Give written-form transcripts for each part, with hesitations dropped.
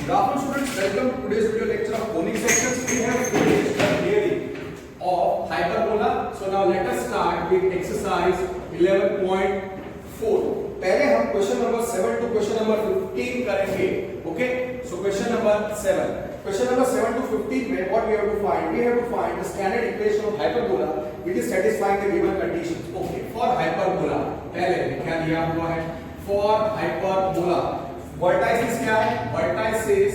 Good afternoon students, welcome to today's video lecture of conic sections. We have finished the theory of hyperbola. So now let us start with exercise 11.4. पहले हम question number 7 to question number 15 करेंगे. Okay, so question number 7. Question number 7 to 15 में what we have to find? We have to find the standard equation of hyperbola which is satisfying the given conditions. Okay, for hyperbola पहले क्या दिया हुआ है? For hyperbola vertices क्या है? Vertices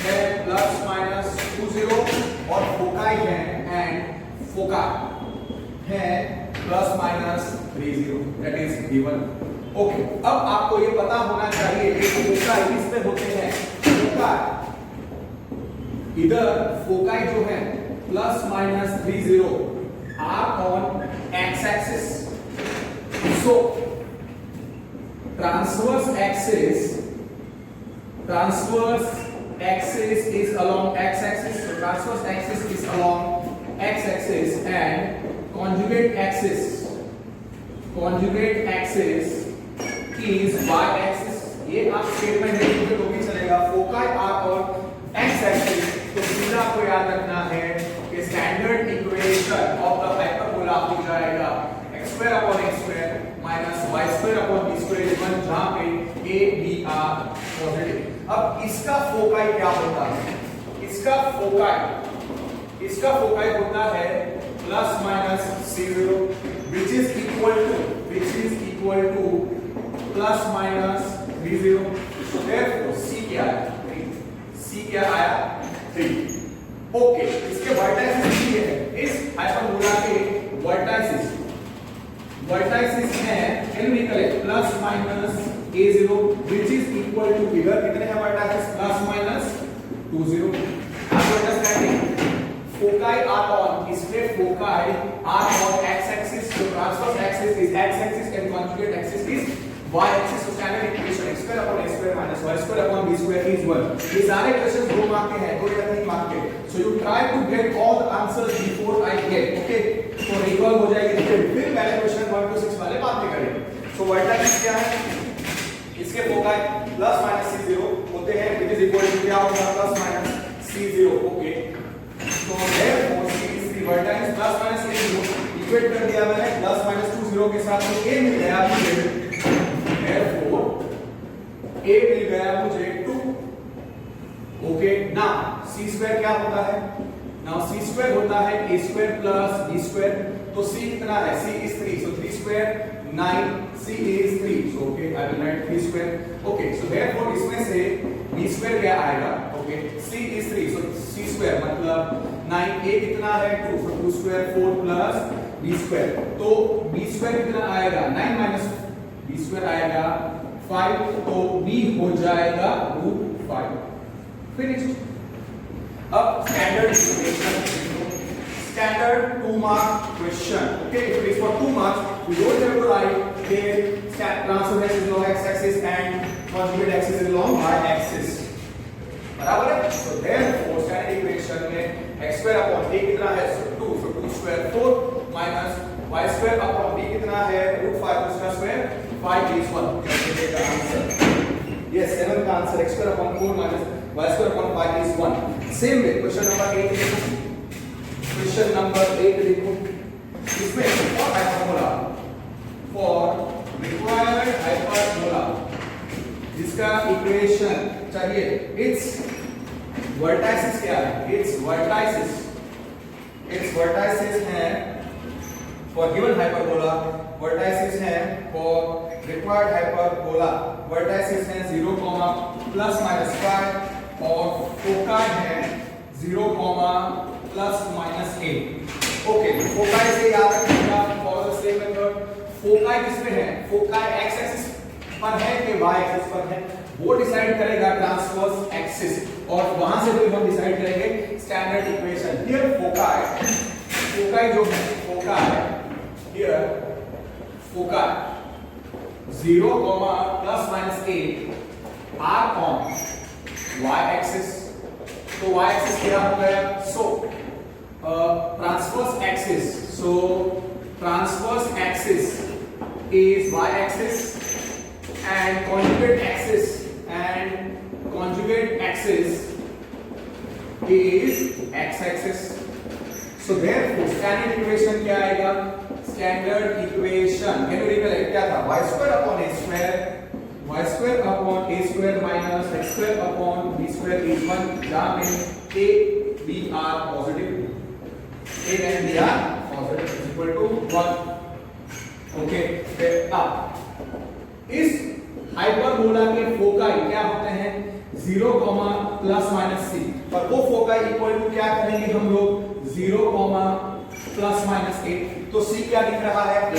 है plus minus 20 और फोकाई है एंड फोका है plus minus 30. That is given. Okay, अब आपको ये पता होना चाहिए कि फोकाई किस पे होते हैं. फोकाई इधर फोकाई जो है plus minus 30 are on x axis. So transverse axis is along x axis. So transverse axis is along x axis and conjugate axis is y axis. ये आप स्टेटमेंट लिखोगे तो भी चलेगा. Foci are on x axis. तो सीधा आपको याद रखना है कि standard equation of the hyperbola हो जाएगा x square upon x square minus y square upon b square is 1, जहां पे a b are पॉजिटिव. अब इसका फोकाई क्या होता है? इसका फोकाई होता है plus minus c0 which is equal to plus minus 30. so therefore c क्या है? 3. c क्या आया? 3. ओके, इसके वर्टाइसिस ये है. इस हाइपरबोला के वर्टाइसिस है कैन निकले plus minus a0 which is equal to figure कितने हैं वर्टाइसिस? Plus minus 20. आप अंडरस्टैंडिंग फोकाई आर ऑन, इसमें foci are on x axis. तो transverse axis is x axis and conjugate axis is y axis. तो standard equation x square upon a square minus y square upon b square is 1. ये सारे questions 2 mark के हैं, 2 या 3 mark के. So you try to get all the answers before I get. Okay, तो recall हो जाएगी. फिर पहले क्वेश्चन 1 to 6 वाले बात में करेंगे. सो वर्टाइसिस क्या है? इसके फोकाई प्लस माइनस c0 होते हैं which is equal to क्या होगा? Plus minus c0. ओके, तो therefore c is the vertex plus minus a0 equate कर दिया मैंने प्लस माइनस 20 के साथ. तो a मिल गया मुझे, therefore a मिल गया मुझे 2. ओके, नाउ c स्क्वायर क्या होता है? नाउ c स्क्वायर होता है a square plus b square. तो c कितना है? c is 3. so 3 square 9, c is 3. so okay, I will write 3 square. okay, so therefore इसमें से b square क्या आएगा? okay, c is 3. so c square मतलब 9, a कितना है? 2. so 2 square 4 plus b square. तो b square कितना आएगा? 9 minus b square आएगा 5. तो b हो जाएगा √5. फिनिश्ड. अब standard equation, standard 2 mark question. okay, if it is for 2 marks we don't have to write here transverse axis along x axis and conjugate axis along y axis. बराबर है. so therefore standard equation में x square upon a कितना है? so 2. so 2 square 4 minus y square upon b कितना है? √5. उसका square 5 is 1. कैसे देगा आंसर? yes, 7 का answer x square upon 4 minus y square upon 5 is 1. same way question number 8 question number 8 देखो. इसमें for hyperbola, for required hyperbola जिसका equation चाहिए, इट्स वर्टाइसिस क्या है? इट्स वर्टाइसिस है फॉर गिवन हाइपरबोला. वर्टाइसिस है for required hyperbola. Vertices है 0, plus minus 5 और फोकाई है 0, प्लस माइनस 8. ओके, फोकाई से याद रखिएगा follow the same method. Foci किसमें है? फोकाई एक्स एक्सिस पर है कि वाई एक्सिस पर है? वो डिसाइड करेगा ट्रांसवर्स एक्सिस. और वहां से फिर हम डिसाइड करेंगे स्टैंडर्ड इक्वेशन. हियर फोकाई जो है, here foci 0, plus minus 8 are on y axis. तो y axis क्या हो गया? so transverse axis is y axis and conjugate axis conjugate axis is x-axis. So therefore standard equation क्या आएगा? Standard equation can you recollect क्या था? y square upon a square minus x square upon b square is 1, जहाँ में a b are positive, a and b are positive is equal to 1. Okay, अब इस hyperbola के foci क्या होते हैं? 0, प्लस माइनस सी, और वो फोकाई इक्वल टू क्या करेंगे हम लोग? 0, प्लस माइनस 8. तो सी क्या दिख रहा है? 8.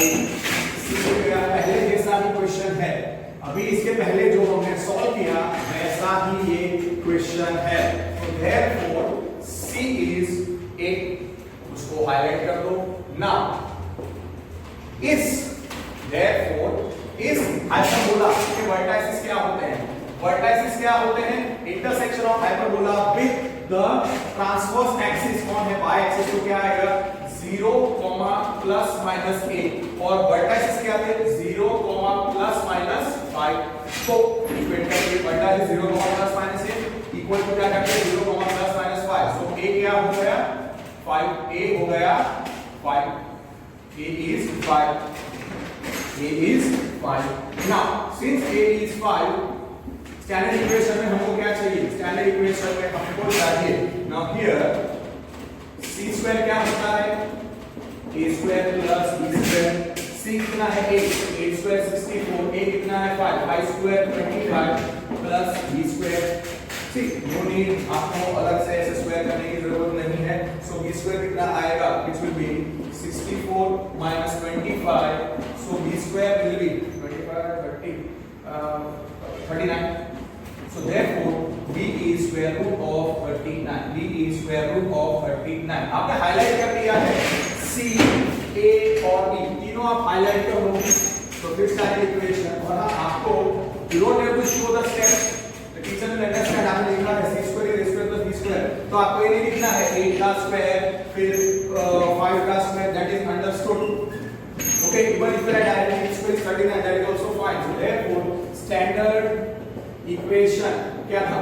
सी पहले जैसा ही क्वेश्चन है, अभी इसके पहले जो हमने सॉल्व किया वैसा ही ये क्वेश्चन है. तो देयरफॉर सी इज 8. उसको हाईलाइट कर दो. नाउ इस हाइपरबोला के वर्टाइसिस क्या होते हैं? वर्टाइसिस क्या होते हैं? Intersection of hyperbola with the transverse axis. कौन है? Y axis. तो क्या आएगा? 0, प्लस माइनस 8. और वर्टाइसिस क्या थे? 0, प्लस माइनस 5. तो इक्वेट करके vertices 0, plus minus 8 equal to क्या करते हैं? 0, प्लस माइनस 5. सो a क्या हो गया? 5. a हो गया 5. a is 5. a is 5. Now since a is 5, standard equation में हमको क्या चाहिए? स्टैंडर्ड इक्वेशन में हमको चाहिए now here c स्क्वायर क्या होता है? a square plus b square. c कितना है? 8. 8 स्क्वायर 64. a कितना है? 5. 5 स्क्वायर 25 प्लस b स्क्वायर. ठीक, नो नीड आपको अलग से ऐसे स्क्वायर करने की जरूरत नहीं है. सो b स्क्वायर कितना आएगा? which will be 64 minus 25. so b square will be 25 39. so therefore b is square root of 39. b is square root of 39. आपने हाईलाइट कर दिया है c, a और b तीनों आप हाईलाइट कर लो. तो फिर सारी इक्वेशन, और आपको you don't have to show the steps. the teacher will understand. आपने लिखा है c square a square plus b square. तो आपको ये नहीं लिखना है 8 का स्क्वायर फिर 5 का square. that is understood. okay, even if you write directly square is 39, that is also fine. so therefore standard equation क्या था?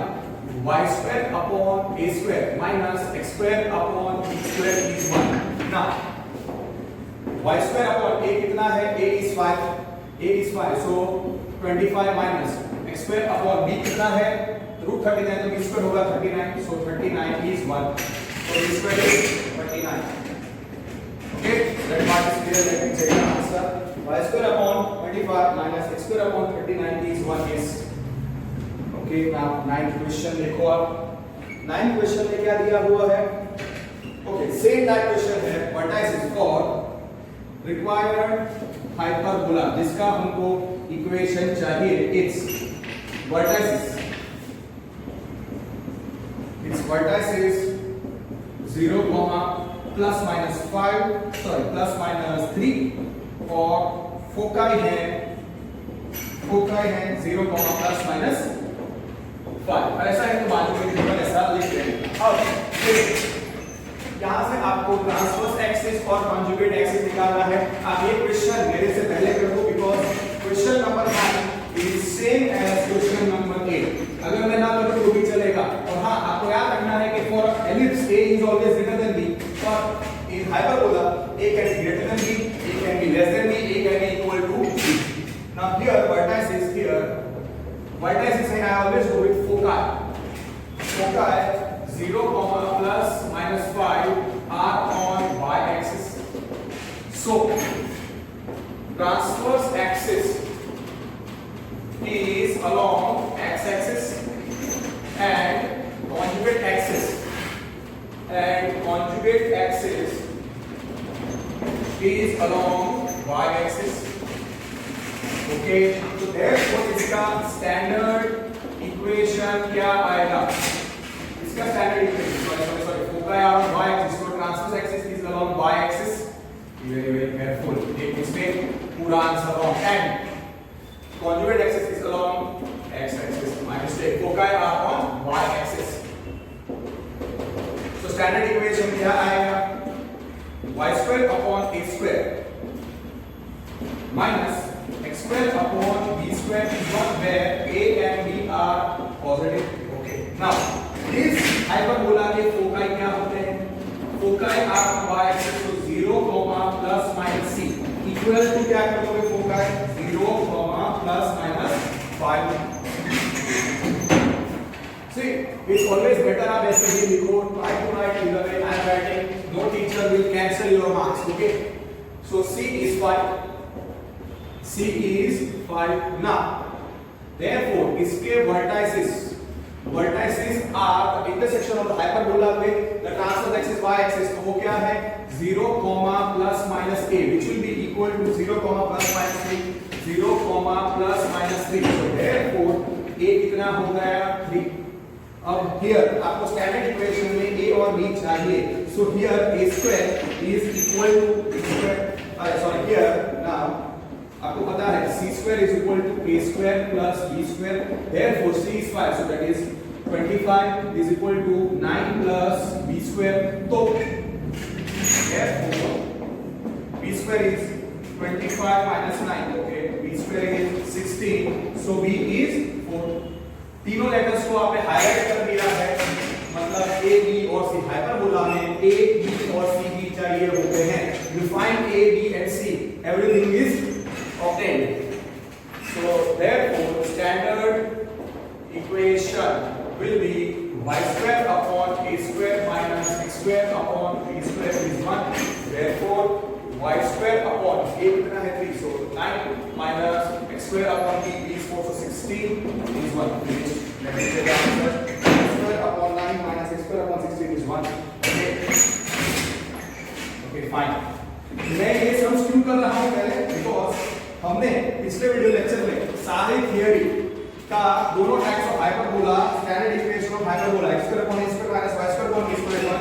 y square upon a square minus x square upon b square is 1. now y square upon a कितना है? a is 5. a is 5. so 25 minus x square upon b कितना है? root 39. तो b square होगा 39. so 39 is 1. so b square is 39. okay, that part is clear. Let me check the answer. y square upon 25 minus x square upon 39 is 1. yes. okay, now 9th question देखो आप. 9th question में क्या दिया हुआ है? okay, same that question है. vertices for required hyperbola जिसका हमको इक्वेशन चाहिए. its vertices 0, plus minus 5 plus minus 3 और फोकाई है 0, प्लस माइनस 5. ऐसा है तो बाजू में केवल ऐसा लिख रहे हैं. अब यहाँ से आपको ट्रांसवर्स एक्सिस और कॉन्जुगेट एक्सिस निकालना है. आप ये क्वेश्चन मेरे से पहले कर दो because question number 1 is same as question number 8. अगर मैं ना करूं तो भी चलेगा. और हां, आपको याद रखना है कि for ellipse a is always greater than b. For in hyperbola a can be greater than b, a can be less than b, a can be equal to b. Now here vertices है. I always go with foci. 0, plus minus 5 are on y axis. so transverse axis is along x axis and conjugate axis is along y axis. okay, so therefore इसका standard equation क्या आएगा? इसका standard equation sorry foci are on y axis. so transverse axis is along y axis. be very careful. एक इसमें पूरा answer wrong. and conjugate axis is along x axis. my mistake. foci are on y axis. so standard equation क्या आएगा? y square upon a square minus x square upon b square is 1 where a and b are positive. Now इस hyperbola के foci क्या होते हैं? Foci आपका y axis तो 0, plus minus c equal to क्या करोगे? Foci 0, plus minus 5. See, it's always better आप ऐसे ही लिखो. Try to write either way. I am writing. No teacher will cancel your marks. Okay. So c is 5. C is 5. Now, therefore, इसके vertices are the intersection of the hyperbola with the transverse axis y axis. तो वो क्या है? 0, plus minus a, which will be equal to 0, plus minus 3. 0, plus minus 3. So therefore, a कितना हो गया? 3. अब here आपको स्टैंडर्ड इक्वेशन में a और b चाहिए. So here a square is equal to here now आपको पता है c square is equal to a square plus b square. Therefore c is 5, so that is 25 is equal to 9 plus b square. So therefore b square is 25 minus 9. Okay, b square is 16. So b is 4. तीनों letters को आपने highlight कर दिया है. मतलब a b और c hyperbola में a b और c भी चाहिए होते हैं. You find a b and c, everything is obtained. So therefore standard equation will be y square upon a square minus x square upon b square is 1. Therefore y square upon a कितना है 3, so 9 minus x square upon b is 4, so 16 is 1. Let me say the answer. Y square upon 9 minus x square upon 16 is 1. Okay, fine. मैं ये सब क्यों कर रहा हूँ पहले? Because हमने पिछले वीडियो लेक्चर में सारे थियरी का दोनों types of hyperbola, standard equation of hyperbola x square upon a square minus y square upon b square 1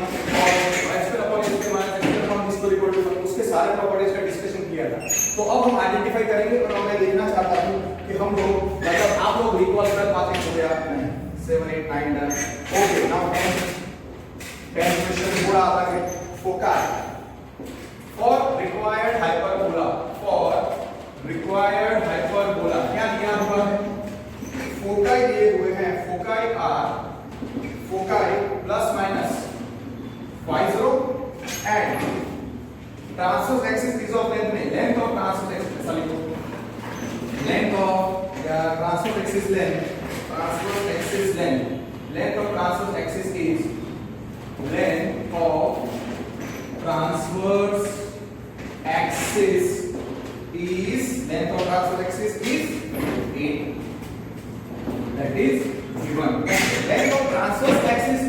और y square upon a square minus x square upon b square equal to 1, उसके सारे properties का discussion किया था. तो अब हम identify करेंगे. और मैं देखना चाहता हूं कि हम लोग मतलब आप लोग रिकॉल कर पाते हो या नहीं. 7 8 9 डन. ओके, नाउ 10 क्वेश्चन थोड़ा आता है. फोकाई फॉर रिक्वायर्ड हाइपरबोला, क्या दिया हुआ है? फोकाई दिए हुए हैं. Foci plus minus y0 and transverse axis is of length में लेंथ ऑफ ट्रांसवर्स एक्सिस लिखो. Length of transverse axis length of transverse axis is length of transverse axis is 8. That is given. Length of transverse axis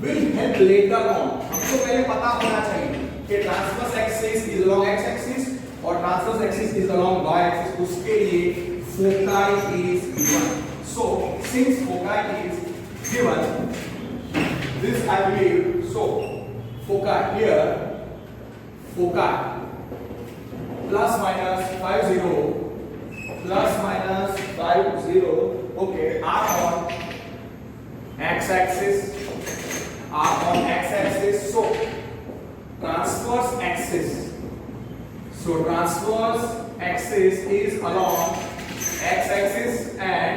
will help later on. हमको पहले पता होना चाहिए कि transverse axis is along x axis और transverse axis is along y axis. उसके लिए foci is given. So since foci is given, this I believe. So foci here, foci plus minus 50 plus minus 50, okay, are on x axis, so transverse axis is along x axis and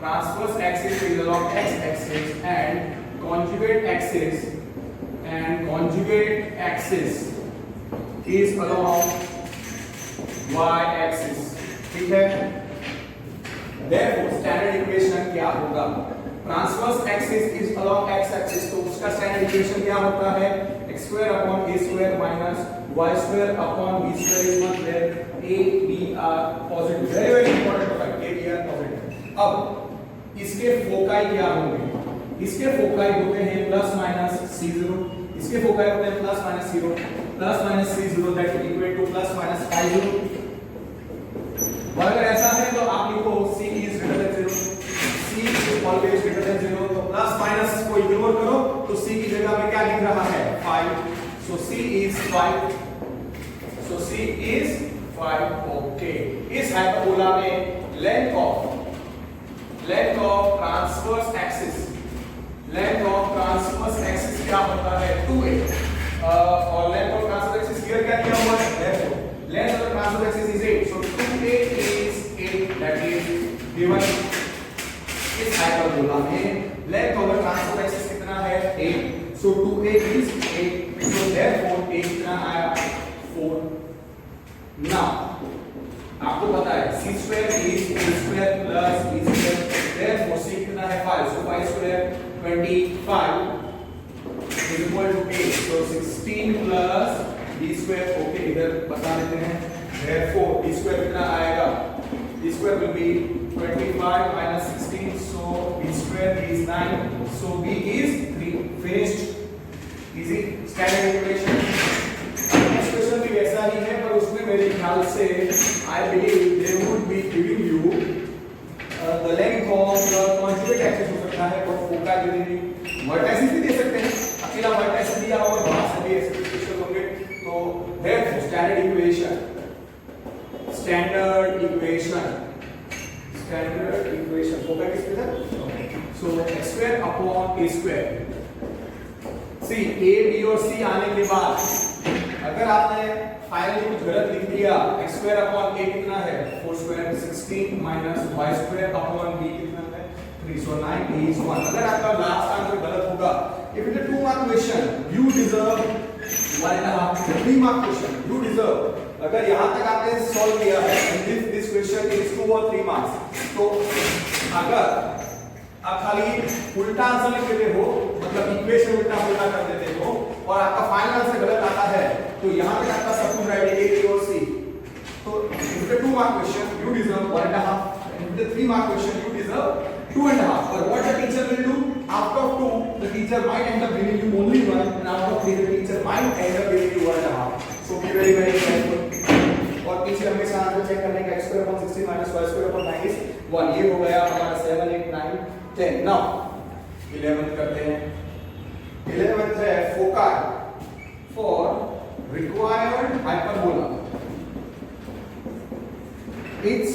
transverse axis is along x axis and conjugate axis is along y axis. ठीक है? Therefore standard equation क्या होगा? Transverse axis is along x axis, तो उसका standard equation क्या होता है? x square upon a square minus y square upon b square is 1, where a b are positive. Very very important to write. A b are positive. अब इसके foci क्या होंगे? इसके फोकाई होते हैं प्लस माइनस c0. इसके foci होते हैं plus minus c0, plus minus c0 that is equal to plus minus 50. अगर ऐसा है तो आप लिखो c is greater than 0, c is always greater than 0. तो प्लस माइनस को इग्नोर करो तो c की जगह पे क्या लिख रहा है? 5. So c is 5. So c is 5. Okay. इस हाइपरबोला में लेंथ ऑफ ट्रांसवर्स एक्सिस क्या होता है? 2a. और length of transverse axis here क्या दिया हुआ है? Length of the transverse axis is 8. So 2a is 8. That is given is hyperbola. Hyperbola में length of the transverse axis कितना है 8, so 2a is 8, so therefore a कितना आया 4। Now आपको पता है c square is a square plus b square, therefore c कितना है 5, so 5 square 25 is equal to 8, so 16 plus b square. Okay इधर बता देते हैं, देयरफॉर b स्क्वायर कितना आएगा, b square will be 25 minus 16, so b square is 9, so b is 3, finished, easy, standard equation। Next question भी वैसा ही है, पर उसमें मेरे ख्याल से I believe they would be giving you the length of the conjugate axis हो सकता है, और फोका भी देंगे, वर्टिसेस भी दे सकते हैं, अकेला वर्टिस दिया और वहां से भी ऐसे क्वेश्चन होंगे। तो therefore standard equation फोका किसके साथ, so x square upon a square। see a b और c आने के बाद अगर आपने फाइनली कुछ गलत लिख दिया, x square upon a कितना है 4 square 16 minus y square upon b कितना है 3, so 9 is 1। अगर आपका लास्ट आंसर गलत होगा, if it is a 2 mark question you deserve 1.5, 3 mark question you deserve। अगर यहां तक आपने सॉल्व किया है and this question is 2 or 3 marks, तो अगर आप खाली उल्टा आंसर लिख देते हो, मतलब इक्वेशन उल्टा कर देते हो और आपका फाइनल आंसर गलत आता है, तो यहां तक आपका सब कुछ राइट है, ए और सी। तो if the 2 mark question you deserve 1.5, and the 3 mark question you deserve 2.5। But what the teacher will do, out of 2 the teacher might end up giving you only 1, and out of 3 the teacher might end up giving you 1.5। so be very very careful। और पीछे हमेशा answer check करने का, x square upon 16 minus y square upon 9 is 1। ये हो गया हमारा 7 8 9 10। Now 11th करते हैं। 11th है foci for required hyperbola. It's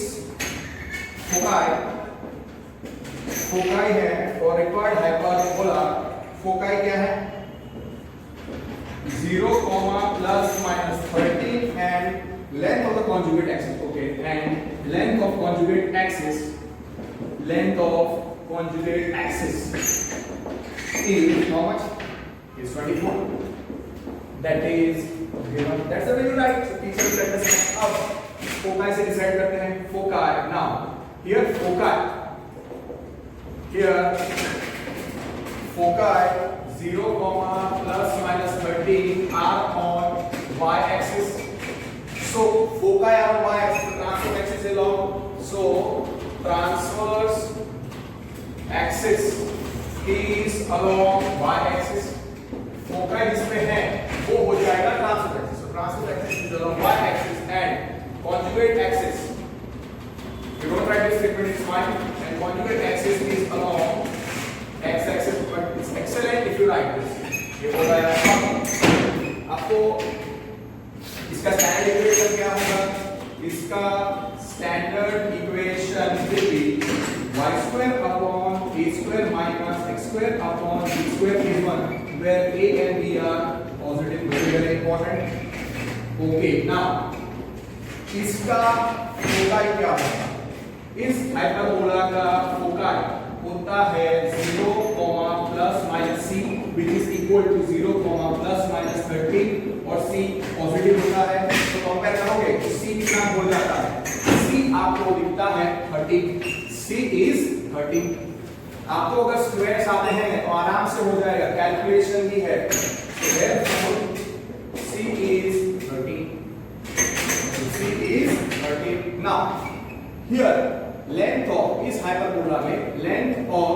foci है फॉर रिक्वायर्ड हाइपरबोला। फोकाई क्या है, 0, plus minus 13 and length of the conjugate axis। okay, and length of conjugate axis is how much, is 24, that is given, that's the value, right? So teacher will let us know। अब foci से decide करते हैं foci. now here foci 0, plus minus 13 are on y axis, so foci are on y axis, transverse axis along, so transverse axis is along y axis। Foci जिसमें है वो हो जाएगा transverse axis, so transverse axis is along y axis and conjugate axis, you don't write this statement, it's fine, and conjugate axis is along x axis, but it's excellent if you write this। ये हो गया। आपको इसका standard equation क्या होगा, इसका standard equation will be y square upon a square minus x square upon b square is 1, where a and b are positive, very very important। okay, now इसका foci क्या होगा, इस हाइपरबोला का foci होता है 0, plus minus c which is equal to 0, plus minus 13 और c positive होता है, तो कंपेयर करोगे तो c कितना हो जाता है, c आपको दिखता है 30, c is 30। आपको अगर स्क्वायर्स आते हैं तो आराम से हो जाएगा, कैलकुलेशन ही है, so therefore c is 30, c is 30। now here length of इस हाइपरबोला में length of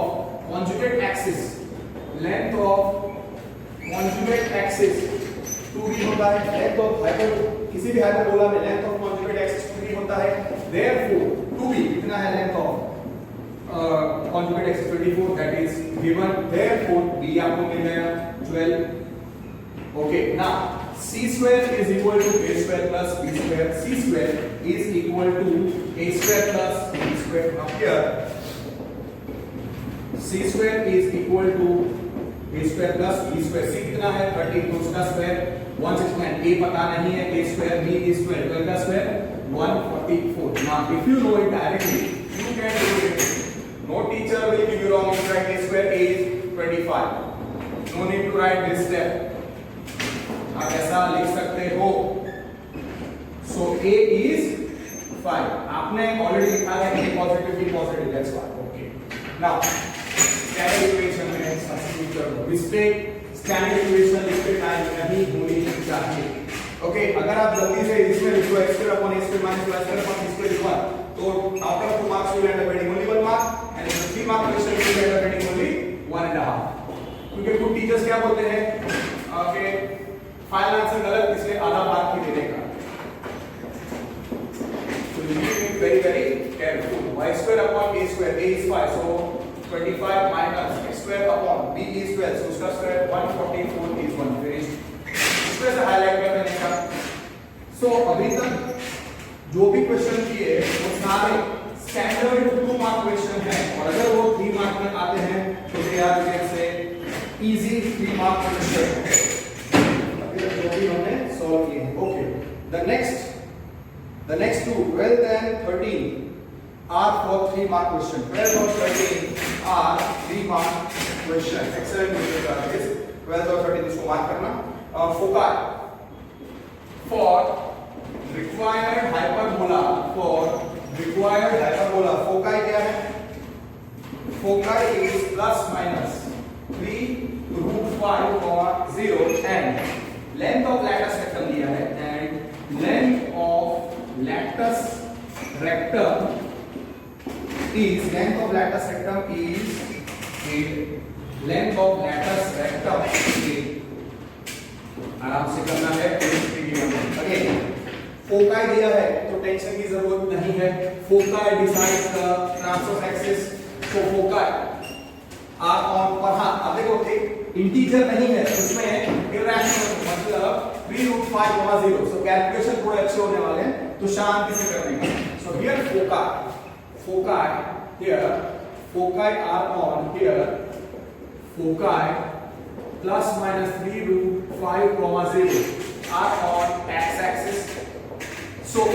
conjugate axis 2b होता है, length of किसी भी हाइपरबोला में length of conjugate axis 2b होता है, therefore 2b कितना है, length of conjugate axis 24, that is given, therefore b आपको मिल गया 12। okay, now c square is equal to a square plus b square, c square is equal to a square plus b square। now here c square is equal to a square plus b square, c कितना है 30, तो उसका square 169, a पता नहीं है, a square b is 12, 12 का square 144। now if you know it directly you can do it, no teacher will give you wrong 25. No need to write this step. आप ऐसा लिख सकते हो. So A is 5. आपने ऑलरेडी लिखा है A positive B positive, that's why. Okay. Now standard equation में substitute करो. मिस्टेक स्टैंडर्ड इक्वेशन लिखते टाइम नहीं होनी चाहिए. ओके, अगर आप जल्दी से इसमें लिखो x square upon a square minus y square upon b square is 1, तो out of 2 marks you will end up getting only 1 mark, and in the 3 mark question you will end up getting only 1.5. क्योंकि कुछ teachers क्या बोलते हैं कि final answer गलत इसलिए आधा मार्क ही दे देगा. So you need to be very very careful. Y square upon a square, a is 5, so 25 minus x square upon b is 12, so उसका square 144 is 1. Finished. इसमें से हाईलाइट कर देने का. सो अभी तक जो भी क्वेश्चन किए वो सारे स्टैंडर्ड 2 मार्क क्वेश्चन हैं, और अगर वो 3 मार्क में आते हैं तो they are so easy 3 mark question है. अभी तक जो भी हमने सॉल्व किए हैं. Okay, the next two 12 and 13 are for 3 mark question. 12 और 13 are 3 mark question. Excellent question. 12 और 13 इसको मार्क करना. Foci for required hyperbola. Foci क्या है? Foci is plus minus 3 root 5 0 and length of latus rectum दिया है, and length of latus rectum is 8. आराम से करना है. अगेन फोकाई दिया है तो टेंशन की जरूरत नहीं है. Foci decide the transverse axis. So foci are on, और हां अब देखो एक इंटीजर नहीं है उसमें इरैशनल, मतलब 3 root 5 0. सो कैलकुलेशन थोड़े अच्छे होने वाले हैं तो शांति से करने का. So here foci here foci are on here. Foci plus minus 3 root 5 0 are on x-axis. So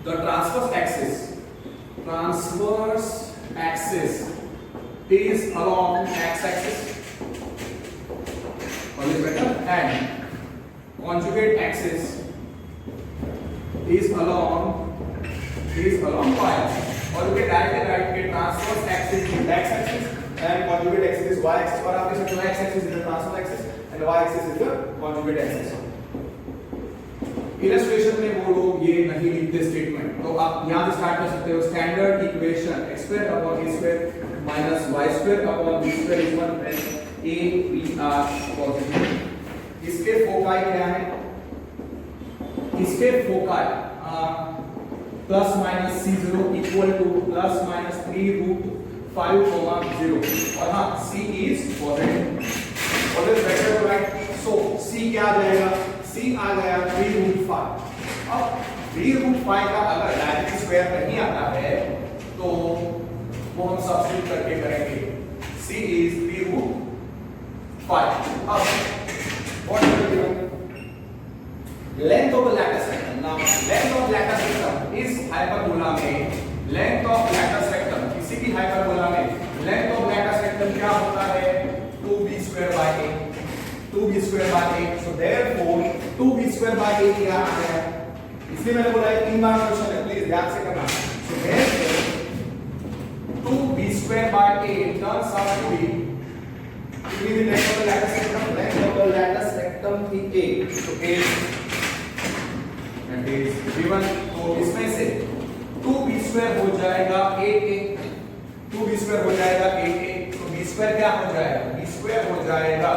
the transverse axis is along x-axis, always better, and conjugate axis is along y-axis. और you can directly write के transverse axis is x-axis and conjugate axis is y-axis, और आप इसे x-axis is the transverse axis and y-axis is the conjugate axis. Illustration में वो लोग ये नहीं लिखते स्टेटमेंट, तो आप यहाँ से स्टार्ट कर सकते हो. Standard equation x square upon a square minus y square upon b square is 1 when a b are positive. इसके फोकाई क्या है? इसके foci plus minus c0 equal to plus minus 3 root 5 0, और हाँ c is positive. Always better to write. So c क्या आ जाएगा? c आ गया 3 root 5. अब 3 रूट 5 का अगर डायरेक्ट स्क्वायर नहीं आता है तो वो हम सब्स्टिट्यूट करके करेंगे. c is 3 root 5. अब what will be length of the latus rectum? Now length of latus rectum is hyperbola में length of latus rectum, किसी भी hyperbola में length of latus rectum क्या होता है? 2b square by a. 2b square by a. So therefore 2b square by a क्या आ गया? इसलिए मैंने बोला है 3 मार्क क्वेश्चन है, प्लीज ध्यान से करना. So therefore 2b square by a turns out to be the length of the latus rectum. Length of the latus rectum is a. So a and is given. तो इसमें से 2b square हो जाएगा 8a. 2b square हो जाएगा 8a. तो b square क्या हो जाएगा? b square हो जाएगा.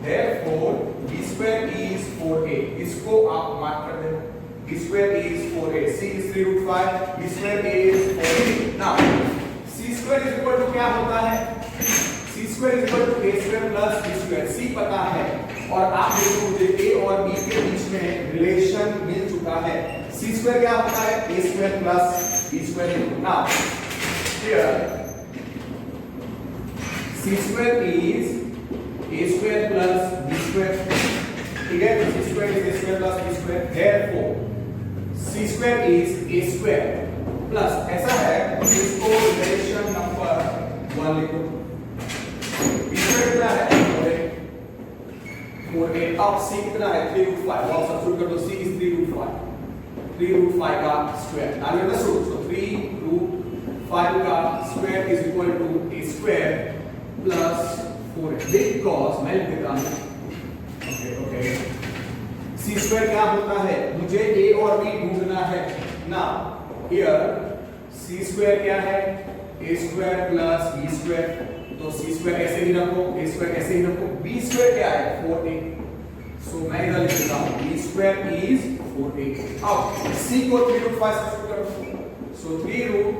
Therefore b square is 4a. इसको आप मार्क कर देना. b square is 4a. c is 3 root 5. b square is 4a. Now c square is equal to क्या होता है? c square is equal to a square plus b square. c पता है और आप देखो मुझे a और b के बीच में रिलेशन मिल चुका है. c square क्या होता है? a square plus b square. Now here c square is a square plus b square. ठीक है, c square is a square plus b square. Therefore c square is a square plus, ऐसा है इसको relation number 1 लिखो. अब c कितना है 3 root 5, अब सब्स्टिट्यूट कर दो, c इज 3 रूट 5, 3 रूट 5 का square. Now you understood, so 3 root 5 का square is equal to a square plus 4a, because मैं लिख देता हूं, ओके c स्क्वायर क्या होता है, मुझे a और b ढूंढना है ना। हियर c स्क्वायर क्या है, a square plus b square, तो c स्क्वायर ऐसे ही रखो, a स्क्वायर ऐसे ही रखो, b स्क्वायर क्या है 4a, सो मैं इधर लिख देता हूं b स्क्वायर इज 4a। अब c को 3 रूट 5 सब्स्टिट्यूट करो, सो 3 रूट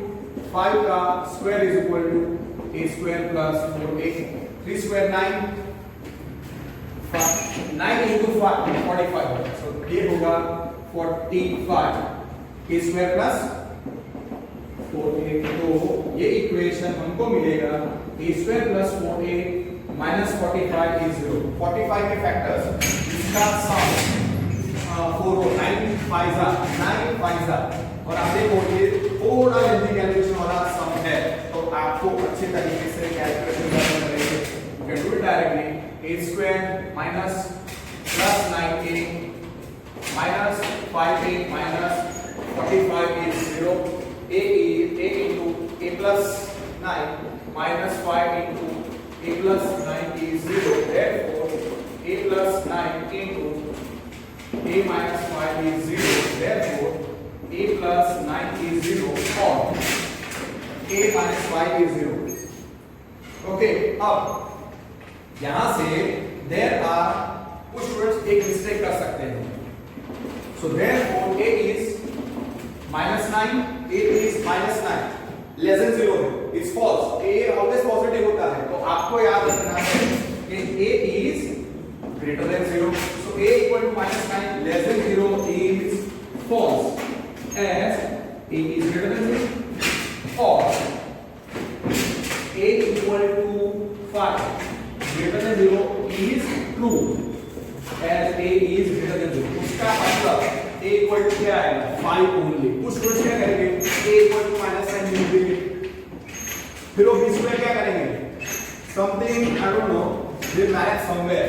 5 का square is equal to a square plus 4a, 3 square 9, 9 into 5 45 होगा, सो ये होगा 45 a स्क्वायर प्लस 4a। तो ये इक्वेशन हमको मिलेगा a square plus 4a minus 45 is 0। 45 के फैक्टर्स, इसका सम 4 9 5 और आप देखो ये थोड़ा जल्दी कैलकुलेशन वाला सम है, तो आपको अच्छे तरीके से कैलकुलेशन करना पड़ेगा। You can do it directly, a square minus plus 9a minus 5a minus 45 is 0, a into a plus 9 minus 5 into a plus 9 is 0, therefore a plus 9 into a minus 5 is 0, therefore a plus 9 is 0 or a minus 5 is 0। Okay, अब यहां से there are कुछ students एक mistake कर सकते हैं, so therefore a is minus 9, a is minus 9 less than 0 है, it's false, a always positive होता है, तो आपको याद रखना है कि a is greater than 0, so a equal to minus 9 less than 0 is false, as a is greater than 0 or a equal to 5 greater than 0 is true, as a is greater than 0, उसका मतलब a equal to क्या आएगा 5 only. कुछ students क्या करेंगे, a equal to minus 9 लिख देंगे, फिर वो b स्क्वायर क्या करेंगे, something I don't know, they manage somewhere,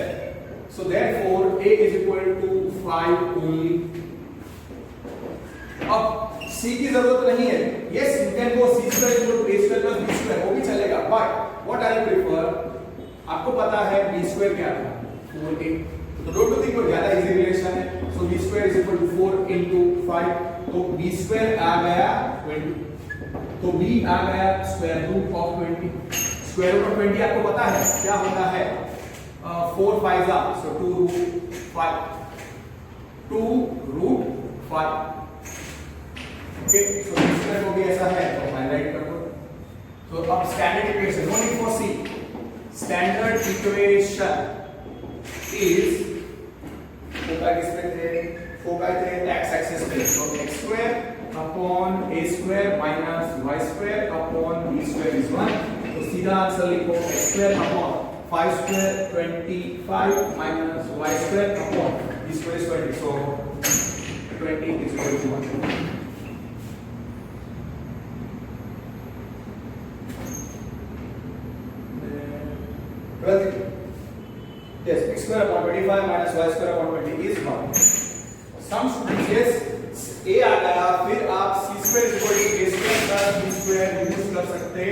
so therefore a is equal to 5 only। अब c की जरूरत नहीं है, yes you can go c square equal to a square plus b square, वो भी चलेगा, but what I prefer, आपको पता है b square क्या था 4a, तो डोंट थिंक कोई ज्यादा इजी रिलेशन है, so b square is equal to 4 into 5, तो b स्क्वायर आ गया 20, तो b आ गया square root of 20। Square root of 20 आपको पता है क्या होता है, 4 5 जा, सो 2 रूट 5, 2 रूट 5। ओके, सो b स्क्वायर को भी ऐसा है तो हाईलाइट कर दो। तो अब standard equation, no need for c, standard equation is foci किस पे थे, फोकाई थे x एक्सिस पे, तो x square upon a square minus y square upon b square is 1, तो सीधा आंसर लिखो x square upon 5 square 25 minus y square upon b square is 20, so 20 is equal to 1। Yes, x square upon 25 minus y square upon 20 is 1. Some students, yes, a आ गया, फिर आप c square equal to a square plus b square use कर सकते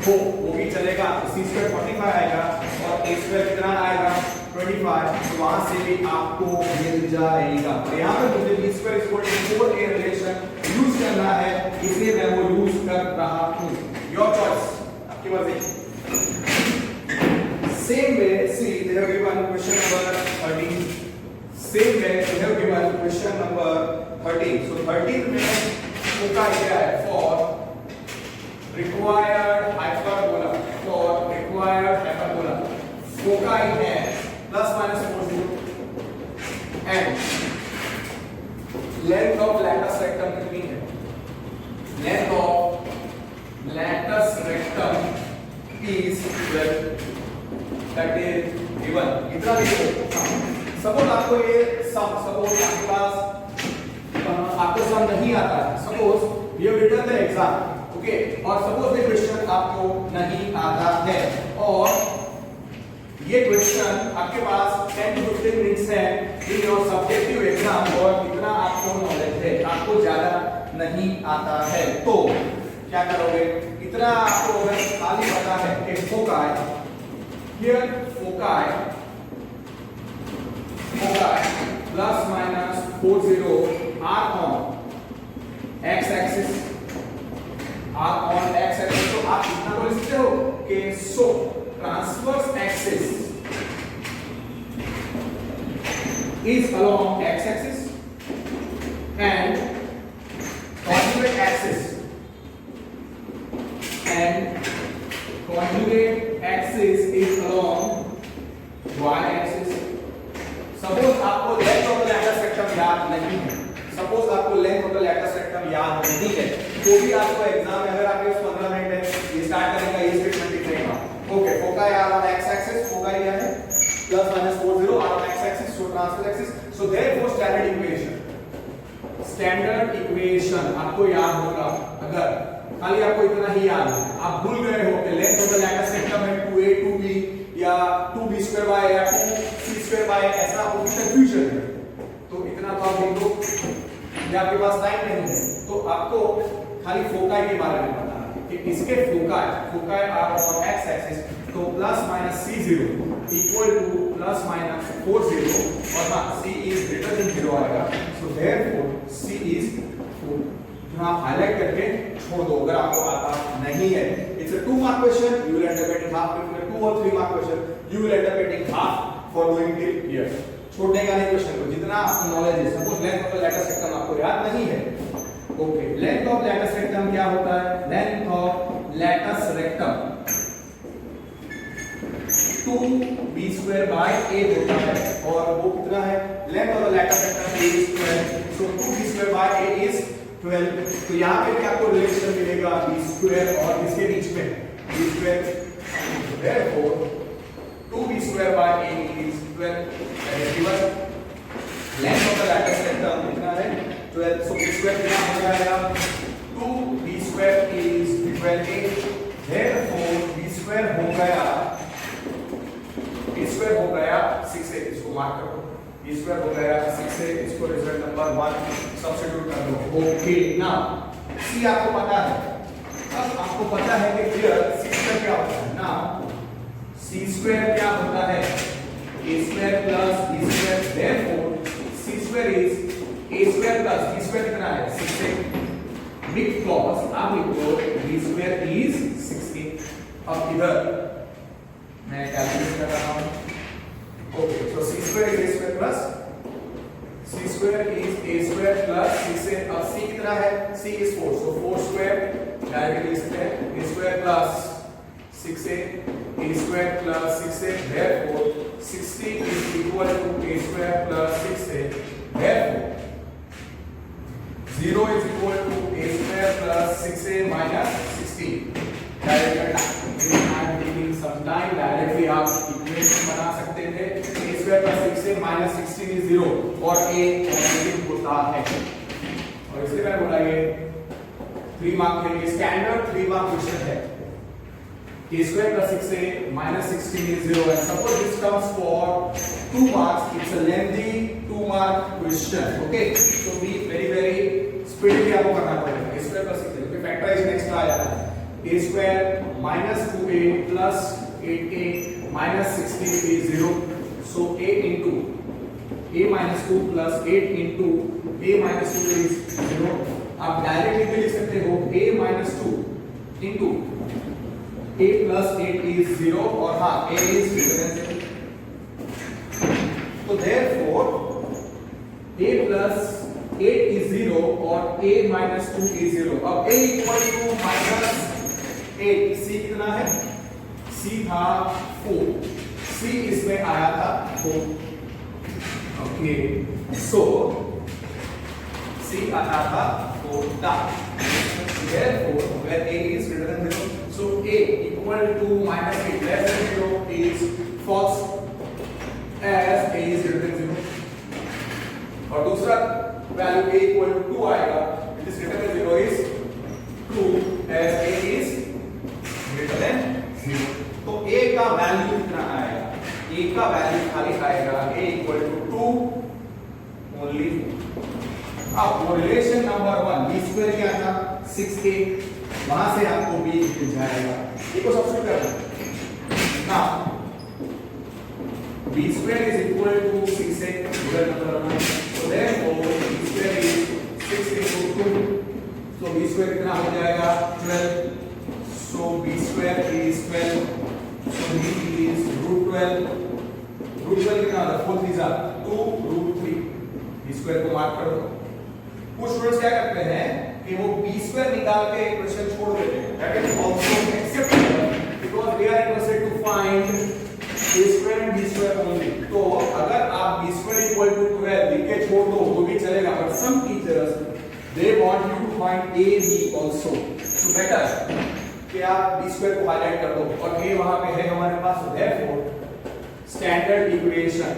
हो, वो भी चलेगा, तो c square 45 आएगा और a square कितना आएगा 25, तो वहां से भी आपको मिल जाएगा। और यहाँ पर मुझे b square equal to 4a relation use करना है, इसलिए मैं वो यूज कर रहा हूँ, योर चॉइस, आपकी मर्जी। Same way, see, they have given question number 13. Same way, they have given question number 13. So 13 में फोका क्या है, for required hyperbola, for required hyperbola, फोका है plus minus 40 and length of latus rectum कितनी है, length of latus rectum is 12, that is given। इतना देखो, सपोज आपको ये सम, सपोज आपके पास आपको सम नहीं आता है, suppose you have written the exam, okay, और सपोज ये क्वेश्चन आपको नहीं आता है और ये क्वेश्चन आपके पास 10 to 15 मिनट्स है इन योर सब्जेक्टिव एग्जाम और इतना आपको नॉलेज है, आपको ज्यादा नहीं आता है तो क्या करोगे, इतना आपको अगर खाली पता है कि foci here foci plus minus 40 are on x axis, are on x axis, तो आप इतना तो लिखते हो कि so transverse axis is along x axis and conjugate axis is along y axis. Suppose आपको length of the latus rectum याद नहीं है, सपोज आपको length of the latus rectum याद नहीं है तो भी आपको एग्जाम में अगर आपके पास 15 मिनट है ये स्टार्ट करेगा ये स्टेटमेंट लिखेगा। Okay, foci are on x axis, foci क्या है plus minus 40 are on x axis, so transverse axis, so therefore standard equation आपको याद होगा। अगर खाली आपको इतना ही याद है, आप भूल गए हो कि length of the latus rectum है 2a 2b या 2b² बाय या 2c² बाय, ऐसा आपको कंफ्यूजन है तो इतना तो आप देख लो, या आपके पास टाइम नहीं है तो आपको खाली फोकाई के बारे में पता है कि इसके foci are on x axis, तो plus minus c0 equal to plus minus 40 और हां c इज ग्रेटर देन 0 आएगा, सो देयरफॉर c इज 4। तो आप हाईलाइट करके छोड़ दो अगर आपको आता नहीं है। It's a 2 mark question, you will end up getting half, if it 2 और 3 mark question you will end up getting half for doing till here. छोड़ने का नहीं क्वेश्चन को, जितना आपको नॉलेज है। Suppose length of the latus rectum आपको याद नहीं है, okay, length of latus rectum क्या होता है, length of latus rectum 2b² by a होता है और वो कितना है, length of the latus rectum a is 12, so 2b² by a is 12। तो यहाँ पे भी आपको रिलेशन मिलेगा b² और इसके बीच में b², therefore 2b² by a is 12 that is given। Length of the latus rectum कितना है 12, सो b² कितना हो जाएगा 2b² is 12a, therefore b² हो गया 6a, इसको मार्क करो, b² हो गया 6a, इसको रिजल्ट नंबर 1 सब्स्टिट्यूट कर दो। ओके, नाउ c आपको पता है, अब आपको पता है कि हियर c² क्या होता है, नाउ c² क्या होता है a² plus b², therefore c² is a² plus b² कितना है 6a, because आप लिखो b² is 6a। अब इधर मैं कैलकुलेट कर रहा हूं, okay, so c² is a² plus c² is a² plus 6a, अब c कितना है, c is 4, so 4² डायरेक्टली लिख सकते हैं a² plus 6a, a² plus 6a, therefore 60 is equal to a² plus 6a, therefore 0 is equal to a² plus 6a minus 60। Directly I am taking some time, directly आप equation बना सकते थे, a² plus 6a minus 16 is 0 और a positive होता है, और इसलिए मैंने बोला ये 3 मार्क के लिए स्टैंडर्ड 3 मार्क क्वेश्चन है। a² plus 6a minus 16 is 0 and suppose this comes for 2 marks, it's a lengthy 2 mark question, okay, so be very speedily आपको करना पड़ेगा। a² plus 6a क्योंकि फैक्टराइजेशन एक्स्ट्रा आया है, a² minus 2a plus 8a minus 16 is 0, so a into a minus 2 plus 8 into a minus 2 is 0। आप directly भी लिख सकते हो a minus 2 into a plus 8 is 0 और हाँ a is greater than 0, तो therefore a plus 8 is 0 और a minus 2 is 0। अब a equal to minus 8, c कितना है, c था 4, c इसमें आया था 4, ओके, सो c आया था 4 था, therefore when a is greater than 0, so a equal to minus 8 less than 0 is false as a is greater than 0। और दूसरा वैल्यू a equal to 2 आएगा, which is greater than 0 is true as a is greater than 0। तो a का value कितना आएगा, a का value खाली आएगा a इक्वल टू 2 ओनली। अब रिलेशन नंबर 1 b स्क्वायर क्या था 6a, वहां से आपको b मिल जाएगा, ये को सब्स्टिट्यूट करना ना। b square is equal to 6a, real number 1, so therefore b square is 6 into 2, so b square कितना हो जाएगा 12, so b square is 12, so b is root 12, root 12 कितना होता है 4 3 2 root 3, b square को मार्क कर दो। कुछ स्टूडेंट्स क्या करते हैं कि वो b square निकाल के इक्वेशन छोड़ देते हैं, that is also acceptable because they are interested to find a square and b square only। तो अगर आप b square equal to 12 लिख के छोड़ दो तो भी चलेगा, but some teachers they want you to find a b also, so better कि आप b square को हाईलाइट कर दो और a वहां पे है हमारे पास, therefore स्टैंडर्ड इक्वेशन।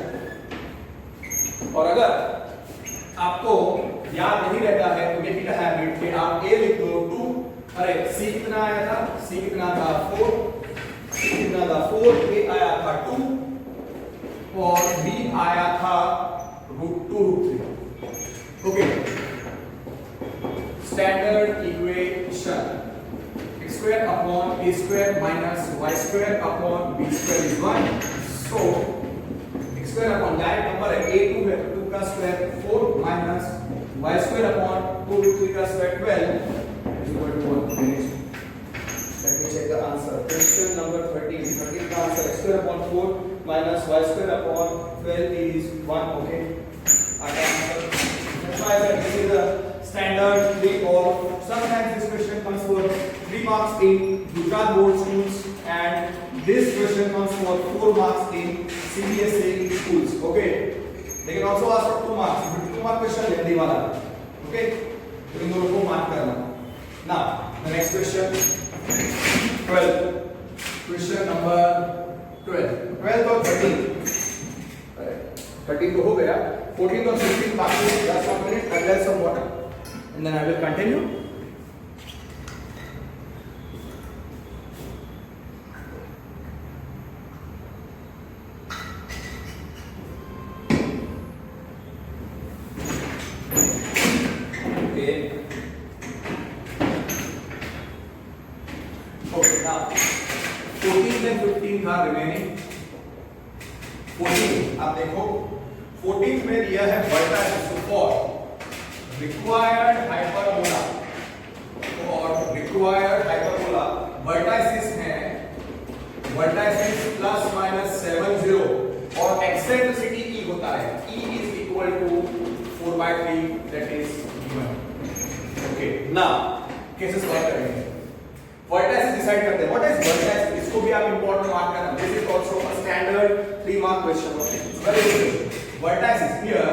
और अगर आपको याद नहीं रहता है तो मेक इट अ हैबिट कि आप a लिख दो 2, अरे c कितना आया था, c कितना था 4, c कितना था 4, a आया था 2 और b आया था √2 √3। Okay, standard equation x square upon a square minus y square upon b square is 1, so x square upon direct number है a2 है तो 2 का square 4 minus y square upon 2 3 का square 12 is equal to 1। finished। Let me check the answer। Question number 13 का answer x square upon 4 minus y square upon 12 is 1। okay, आगे answer. That's why this is a standard 3 or sometimes this question comes for 3 marks in Gujarat board schools and this question comes for 4 marks in CBSE schools। okay, they can also ask for 2 marks, 2 mark question Hindi वाला। okay, तो इन दोनों को mark करना। now the next question 12, question number 12 और 13 तो हो गया, 14 और 16 बाकी है। just 1 minute, I will some water and then I will continue। Remaining 14 आप देखो 14 में दिया है वर्टाइसिस फॉर रिक्वायर्ड हाइपरबोला, और रिक्वायर्ड हाइपरबोला वर्टाइसिस है वर्टाइसिस प्लस माइनस 70 और एक्सेंट्रिसिटी ई होता है, e is equal to 4/3 that is given. Okay, now कैसे सॉल्व करेंगे, वर्टाइसिस डिसाइड करते हैं। व्हाट इज वर्टाइसिस, इसको भी आप इंपॉर्टेंट मार्क करना, this is also a standard 3 mark question. Okay, very good. Vertices here,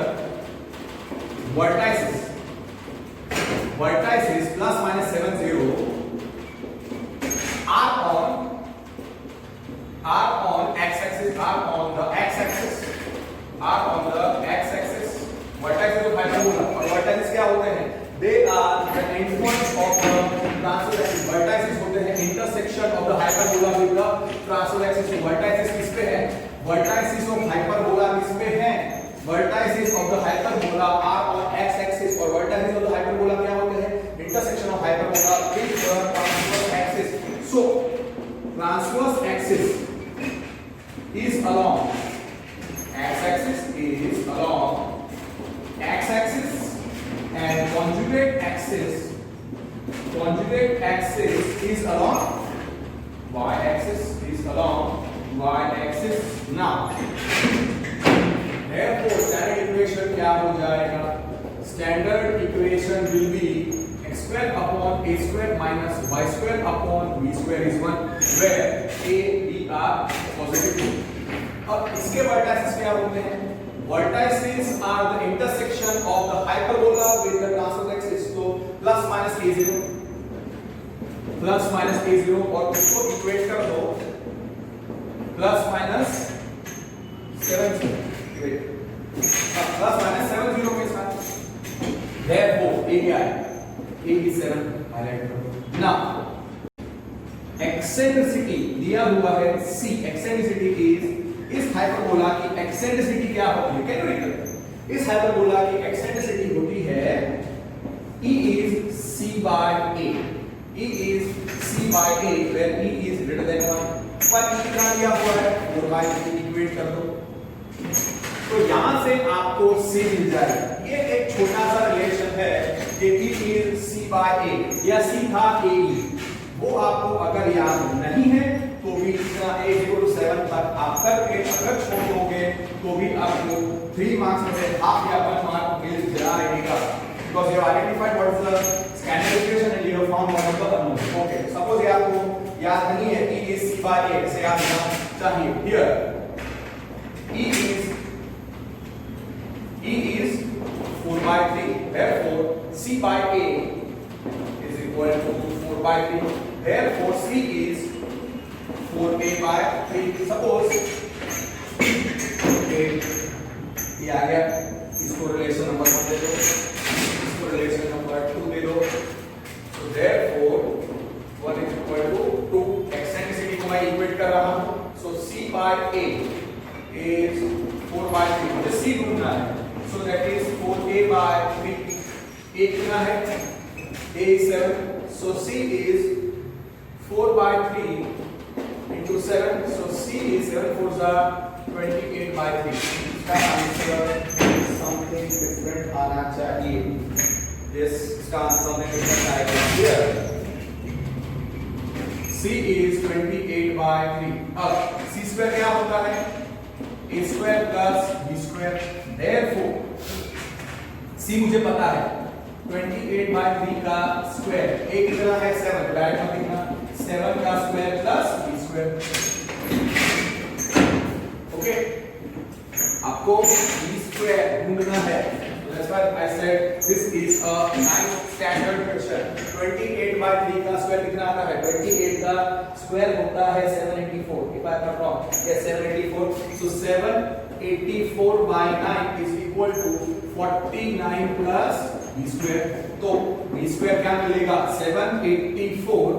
vertices plus minus 70 are on x axis, are on the x axis, vertices of hyperbola। और vertices क्या होते हैं, they are the endpoints of the transverse axis। vertices होते हैं intersection of the hyperbola with the transverse axis। vertices किस पे है, vertices of hyperbola किस पे है, vertices of the hyperbola are on x axis और vertices of the hyperbola क्या होते हैं, intersection of hyperbola with the transverse axis। so transverse axis is along x axis and conjugate axis is along y axis। now therefore standard equation क्या हो जाएगा, standard equation will be x square upon a square minus y square upon b square is 1 where a b are positive। और इसके vertices क्या होते हैं, vertices are the intersection of the hyperbola with the transverse axis। तो plus minus a0 और इसको equate कर दो प्लस माइनस 70 के साथ, therefore a क्या है, a is 7 हाईलाइट कर दो। now eccentricity दिया हुआ है c, eccentricity is इस हाइपरबोला की एक्सेंट्रिसिटी क्या होती है? Can you recall? इस हाइपरबोला की एक्सेंट्रिसिटी होती है E is c by a. E is c by a where E is greater than 1. पर E कितना दिया हुआ है? 4 by 3 इक्वेट कर दो। तो यहां से आपको C मिल जाएगा। ये एक छोटा सा रिलेशन है कि E is c by a या C था AE। वो आपको अगर याद नहीं है तो भी इतना a equal to 7 तक आप करके अगर छोड़ दोगे तो भी आपको 3 मार्क्स में से हाफ या 1 मार्क मिल जाएगा। Because you have identified what is the standard equation and you have found one of the unknown. Okay. Suppose ये आपको याद नहीं है E is c by a से याद होना चाहिए. Here E is 4 by 3. Therefore c by a is equal to 4 by 3. Therefore c is 4a by 3. Suppose ये आ गया, इसको रिलेशन नंबर 1 दे दो, रिलेशन नंबर 2 दे दो। तो therefore 1 is equal to 2। Eccentricity को मैं इक्वेट कर रहा हूं। सो c by a is 4 by 3। मुझे c ढूंढना है। So that is 4a by 3। a कितना है? a is 7। So c is 4 by 3 into 7। So c is 7 4s are 28 by 3। इसका आंसर something different आना चाहिए। इसका आंसर something different आएगा। Here c is 28 by 3। अब c square क्या होता है? a square plus b square। Therefore c मुझे पता है 28 by 3 का स्क्वायर a कितना है? 7। डायरेक्ट में लिखना 7 का square plus b square. Okay, आपको b square ढूंढना है। That's why I said this is a nice standard question। 28 by 3 का स्क्वायर कितना आता है? 28 का स्क्वायर होता है 784। If I am not wrong, yes 784। So 784 by 9 is equal to 49 plus b square। तो b square क्या मिलेगा? 784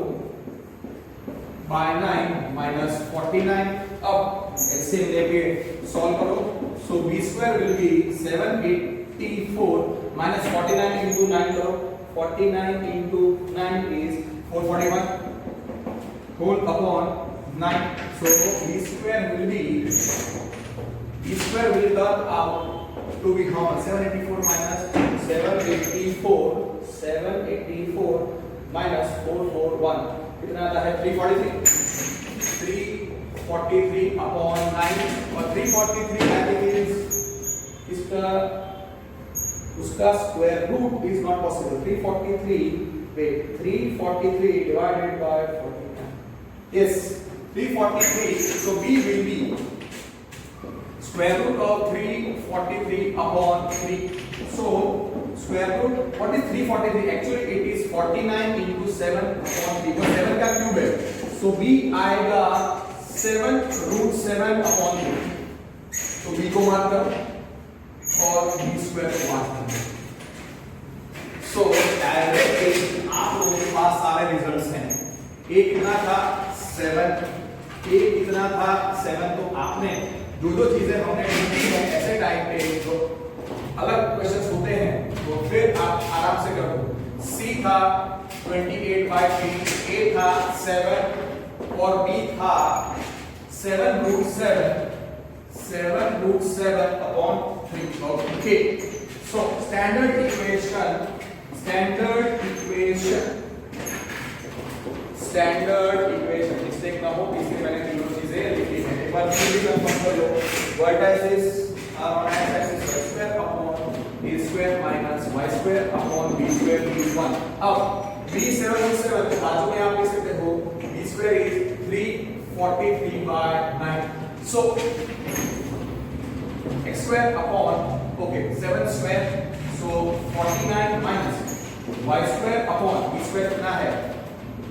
by 9 minus 49। अब ऐसे लेके सॉल्व करो। So b square will be 784 minus 49 into 9 करो। 49 into 9 is 441 whole upon 9। So b square will turn out to be how much? 784 minus 784 minus 441 कितना आता है? 343। 343 upon 9 और 343 I think is इसका उसका square root is not possible. 343 divided by 49। yes 343। so b will be square root of 343 upon 3। so square root what is 343? actually it is 49 into 7 upon 3। तो 7 का cube है। so b आएगा 7 root 7 upon 3। तो b को mark करो और b square को mark करो। सो डायरेक्टली आप लोगों के पास सारे रिजल्ट्स हैं। a कितना था? 7। a कितना था? 7। तो आपने जो चीजें हमने ढूंढी है ऐसे टाइप पे जो अलग क्वेश्चंस होते हैं तो फिर आप आराम से कर दो। c था 28 by 3, a था 7 और b था 7 root 7 upon 3। okay, so standard equation mistake ना हो इसलिए मैंने तीनों चीजें लिखी हैं। एक बार फिर भी कंफर्म कर लो। Vertices are on x axis y square upon a square minus y square upon b square is 1। अब b 7 तो बाजू में आप लिख सकते हो b square is 343 by 9। so x square upon okay 7 square so 49 minus y square upon b square कितना है?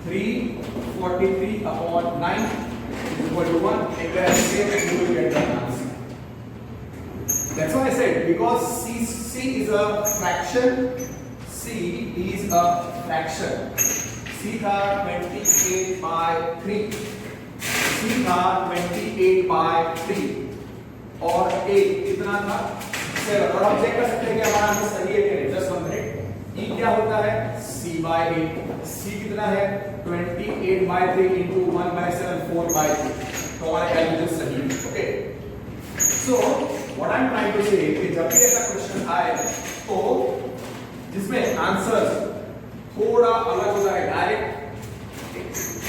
343 upon 9 is equal to 1। if that is same you will get the answer। that's why I said because c is a fraction। c था 28 by 3। c था 28 by 3 और a कितना था 7, और हम check कर सकते हैं कि हमारा आंसर सही है कि नहीं। Just 1 minute. e क्या होता है c/8, c कितना है 28/3 into 1/7 4/3, तो हमारा कैलकुलेशन सही है। Okay, so what I am trying to say कि जब भी ऐसा क्वेश्चन आए तो जिसमें आंसर थोड़ा अलग होता है, डायरेक्ट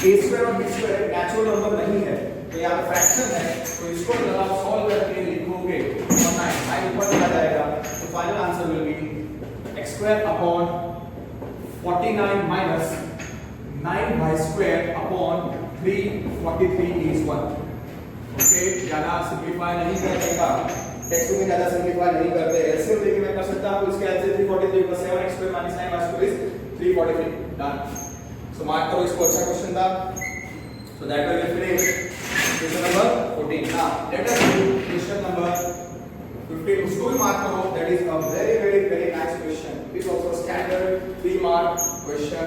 a स्क्वायर और b स्क्वायर नेचुरल नंबर नहीं है, तो यहाँ पे फ्रैक्शन है, तो इसको जब आप सॉल्व करके लिखोगे 9 ऊपर चला जाएगा, तो final answer will be x square upon 49 minus 9y square upon 343 is 1। Okay, ज्यादा सिंपलीफाई नहीं करेगा, टेक्स्ट में ज्यादा सिंपलीफाई नहीं करते, एलसीएम लेके मैं कर सकता हूं, इसके LCM 343 + 7x square - 9y square is 343। Done. So mark करो इसको, अच्छा क्वेश्चन था। So that will finish question number 14। Now let us do question number 15, उसको भी मार्क करो। That is a very nice question, is also standard 3 mark question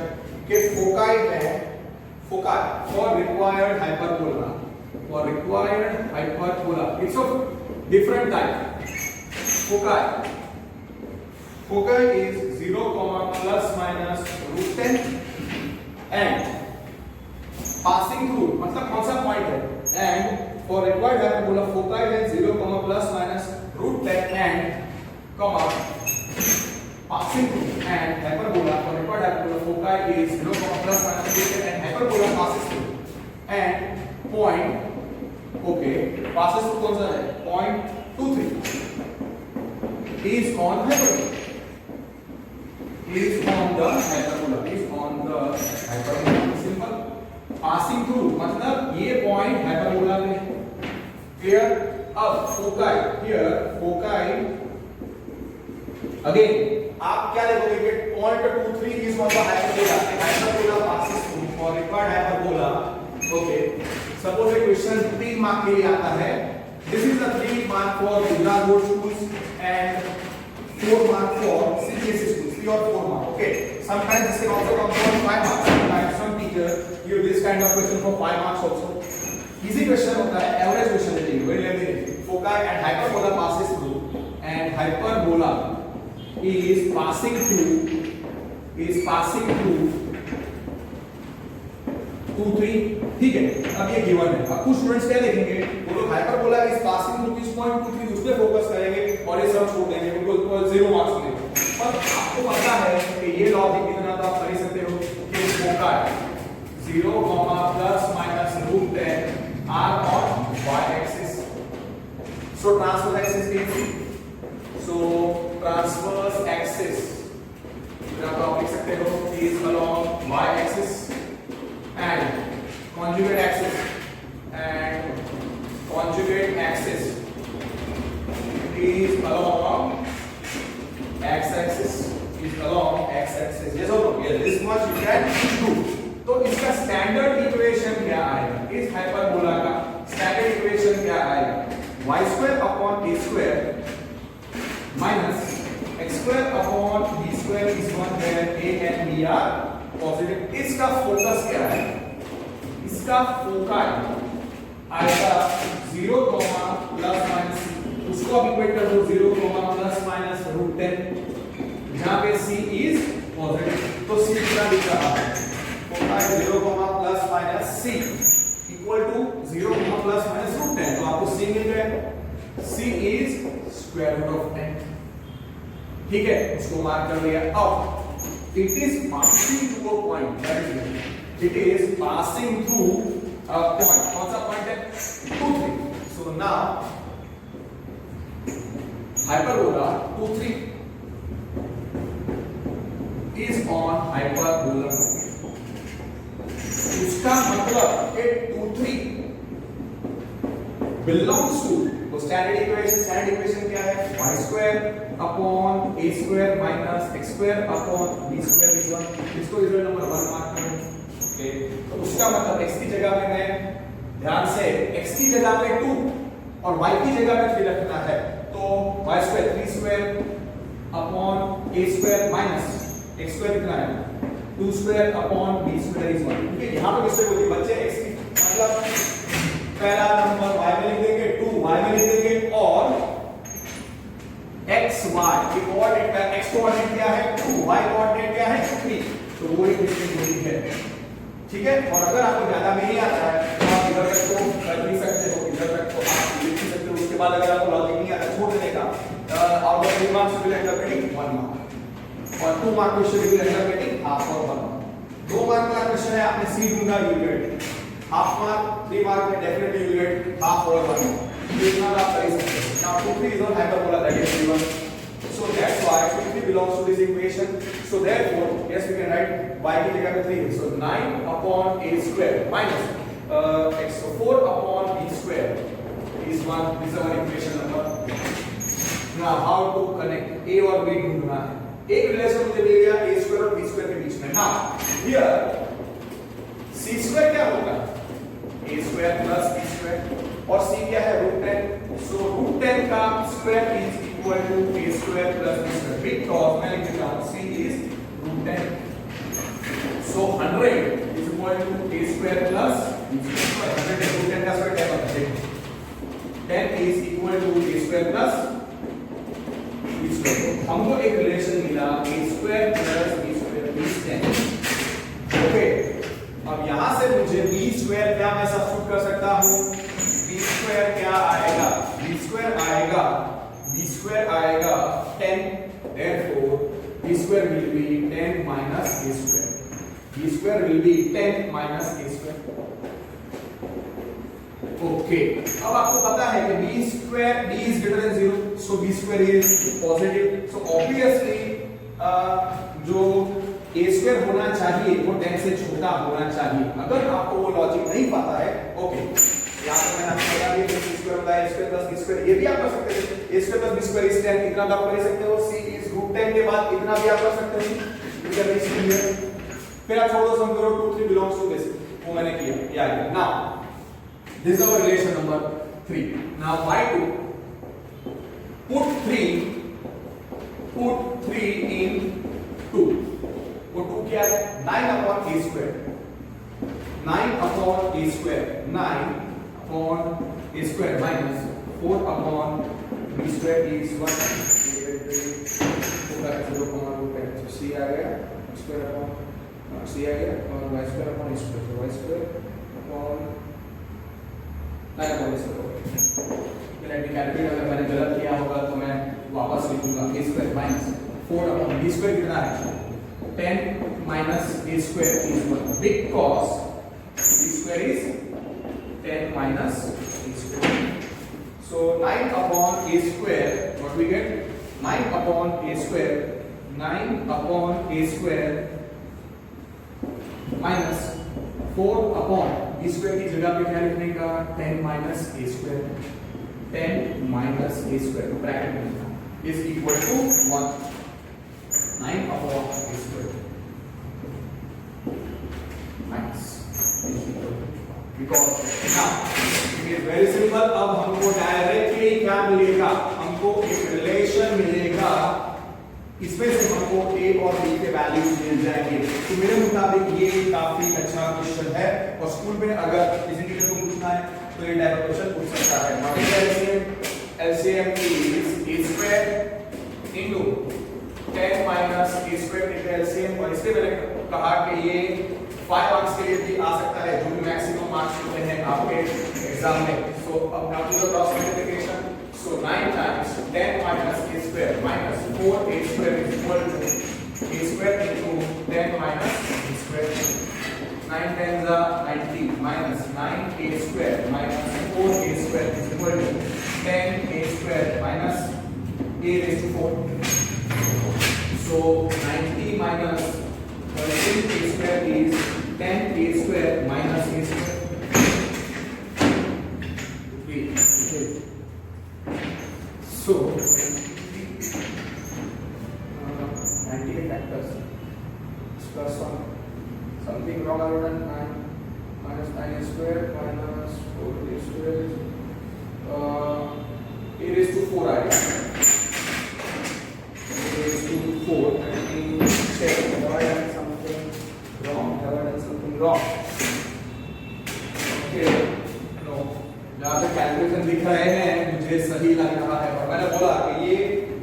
के foci है, foci for required hyperbola, for required hyperbola, it's of different type. Foci is 0, ±√10 and passing through, मतलब कौन सा point है, and for required hyperbola foci है 0, ±√10 and comma passing through, and hyperbola for required hyperbola foci is 0, ±√10 and hyperbola passes through and point, okay, passes through कौन सा है 0.23 is on hyperbola, is on the hyperbola, simple. passing through मतलब ये point hyperbola में, clear. अब foci, here foci again आप क्या देखोगे कि 0.23 is on the hyperbola, hyperbola passes through for required hyperbola. Okay, suppose A question 3 mark के लिए आता है, this is the 3 mark for Gujarat board schools and 4 mark for CBSE schools, 3 और 4 mark. Okay, sometimes this can also come for 5 marks, sometimes some teacher give this kind of question for 5 marks also। Easy question होता है, average question है, very lengthy. Foci and hyperbola passes through and hyperbola is passing through 2-3, ठीक है। अब ये given है, अब कुछ स्टूडेंट्स क्या देखेंगे, वो लोग हाइपरबोला इज पासिंग थ्रू किस पॉइंट 2-3 उस पे फोकस करेंगे और ये सब छोड़ देंगे, उनको 0 मार्क्स मिलेंगे। पर आपको पता है कि ये लॉजिक कितना तो आप कर ही सकते हो कि foci 0, ±√10 are on y axis, so transverse axis is, so transverse axis आप लिख सकते हो is along y axis and conjugate axis is along x axis, yes or no, yes, this much you can do। तो इसका standard equation क्या आएगा, इस hyperbola का स्टैंडर्ड इक्वेशन क्या आएगा, y square upon a square minus x square upon b square is 1 where a and b are positive। इसका focus क्या है, इसका फोकाई आएगा 0, ±, उसको आप इक्वेट कर दो 0, ±√10, जहां पे c इज पॉजिटिव, तो c कितना दिख रहा है, फोकाई 0, ±c इक्वल टू 0, ±√10, तो आपको c मिल गया, c is square root of 10, ठीक है, उसको मार्क कर लिया। अब it is passing through a point, that is it is passing through a point, कौन सा पॉइंट है 2-3, so now hyperbola 2-3 is on hyperbola, इसका मतलब कि 2-3 belongs to, तो स्टैंडर्ड इक्वेशन क्या है, y square upon a square minus x square upon b square is 1, इसको रिजल्ट नंबर 1 मार्क करें। ओके, तो उसका मतलब x की जगह में मैं ध्यान से x की जगह पे 2 और y की जगह में 3 रखना है, तो y square 3 square upon a square minus x square कितना है 2 square upon b square is 1। क्योंकि यहाँ पे मिस्टेक होती है बच्चे, x की मतलब पहला नंबर y में लिख देंगे, 2 y में लिख देंगे और x कोऑर्डिनेट क्या है 2, y कोऑर्डिनेट क्या है 3, तो वो एक डिस्टिंक्ट दूरी है। ठीक है, और अगर आपको ज्यादा में नहीं आता है तो आप इधर तक तो कर भी सकते हो, इधर तक तो आप लिख भी सकते हो। उसके बाद अगर आपको लॉजिक नहीं आता छोड़ देने का, out of 3 marks will end up getting 1 mark, और 2 mark question will end up getting half और 1 मार्क। 2 मार्क का क्वेश्चन है आपने सी ढूंढा, you get half mark, 3 mark में डेफिनेटली यू गेट हाफ और 1 मार्क। ये इतना आप कर ही सकते हो। Now 2 3 is on hyperbola, that is 3 1, so that's why 2 3 belongs to this equation, so therefore yes we can write y की जगह पे 3 है, so 9 upon a square minus x, so 4 upon b square is 1, this is our equation number। now how to connect a और b ढूंढना है। एक relation मुझे मिल गया a square और b square के बीच में। now here c square क्या होगा, a square plus b square, और c क्या है √10, so √10 का square is equal to a square plus b square, because मैं लिख देता हूं c is √10, so 100 is equal to a square plus b square, 100 √10 का स्क्वायर क्या होता है 10 is equal to a square plus b square। हमको एक रिलेशन मिला a square plus b square is 10। Okay, अब यहां से मुझे b square क्या मैं सब्स्टिट्यूट कर सकता हूं, b square क्या आएगा, b square आएगा 10, therefore b square will be 10 minus a square, b square will be 10 minus a square। Okay, अब आपको पता है कि b square b is greater than 0, so b square is positive, so obviously जो a square होना चाहिए वो 10 से छोटा होना चाहिए। अगर आपको वो लॉजिक नहीं पता है, ओके यहाँ पे मैंने आपको बता दिया कि c square होता है a square plus b square, ये भी आप कर सकते हैं, a square plus b square is 10, इतना आप कर सकते हो, c is √10 के बाद इतना भी आप कर सकते हो, इधर भी c है, फिर आप छोड़ दो, सम करो 2 3 belongs to this, वो मैंने किया, ये आ गया। now this is our relation number 3। now why to put 3 in 2, वो 2 क्या है 9 upon a square, 9 upon a square, 9 upon a square minus 4 upon b square is 1, होगा 0.2, तो c आ गया square upon c आ गया और y square upon a square, so y square upon 9 upon a square। Let me calculate, अगर मैंने गलत किया होगा तो मैं वापस लिखूंगा a square minus 4 upon b square कितना है 10 minus a square is 1, because b square is 10 minus a square, so 9 upon a square, what we get 9 upon a square, 9 upon a square minus 4 upon b square की जगह पे क्या लिखने का 10 minus a square, 10 minus a square तो bracket में लिखना is equal to 1, 9 upon a square minus because now it is very simple। अब हमको डायरेक्टली क्या मिलेगा, हमको एक रिलेशन मिलेगा, इसमें से हमको a और b के वैल्यूज मिल जाएंगे। तो मेरे मुताबिक ये काफी अच्छा क्वेश्चन है, और स्कूल में अगर किसी टीचर को पूछना है तो ये टाइप का क्वेश्चन पूछ सकता है। LCM is a square into 10 minus a square into LCM, और इससे मैंने कहा कि ये 5 मार्क्स के लिए भी आ सकता है, जो भी मैक्सिमम मार्क्स होते हैं आपके एग्जाम में। सो अब now to the cross multiplication, so 9 times 10 minus a square minus 4a square is equal to a square into 10 minus a square, 9 10s are 90 minus 9a square minus 4a square is equal to 10a square minus a raised to 4, so 90 minus 13a square is 10a square minus a square, so 90 factors plus 1, something wrong I wrote 9 minus 9a square minus 4a square a raised to 4 I guess, a raised to 4, let me check have I done something wrong, have I done something wrong, okay no, जहाँ पे calculation दिख रहे हैं मुझे सही लग रहा है, और मैंने बोला कि ये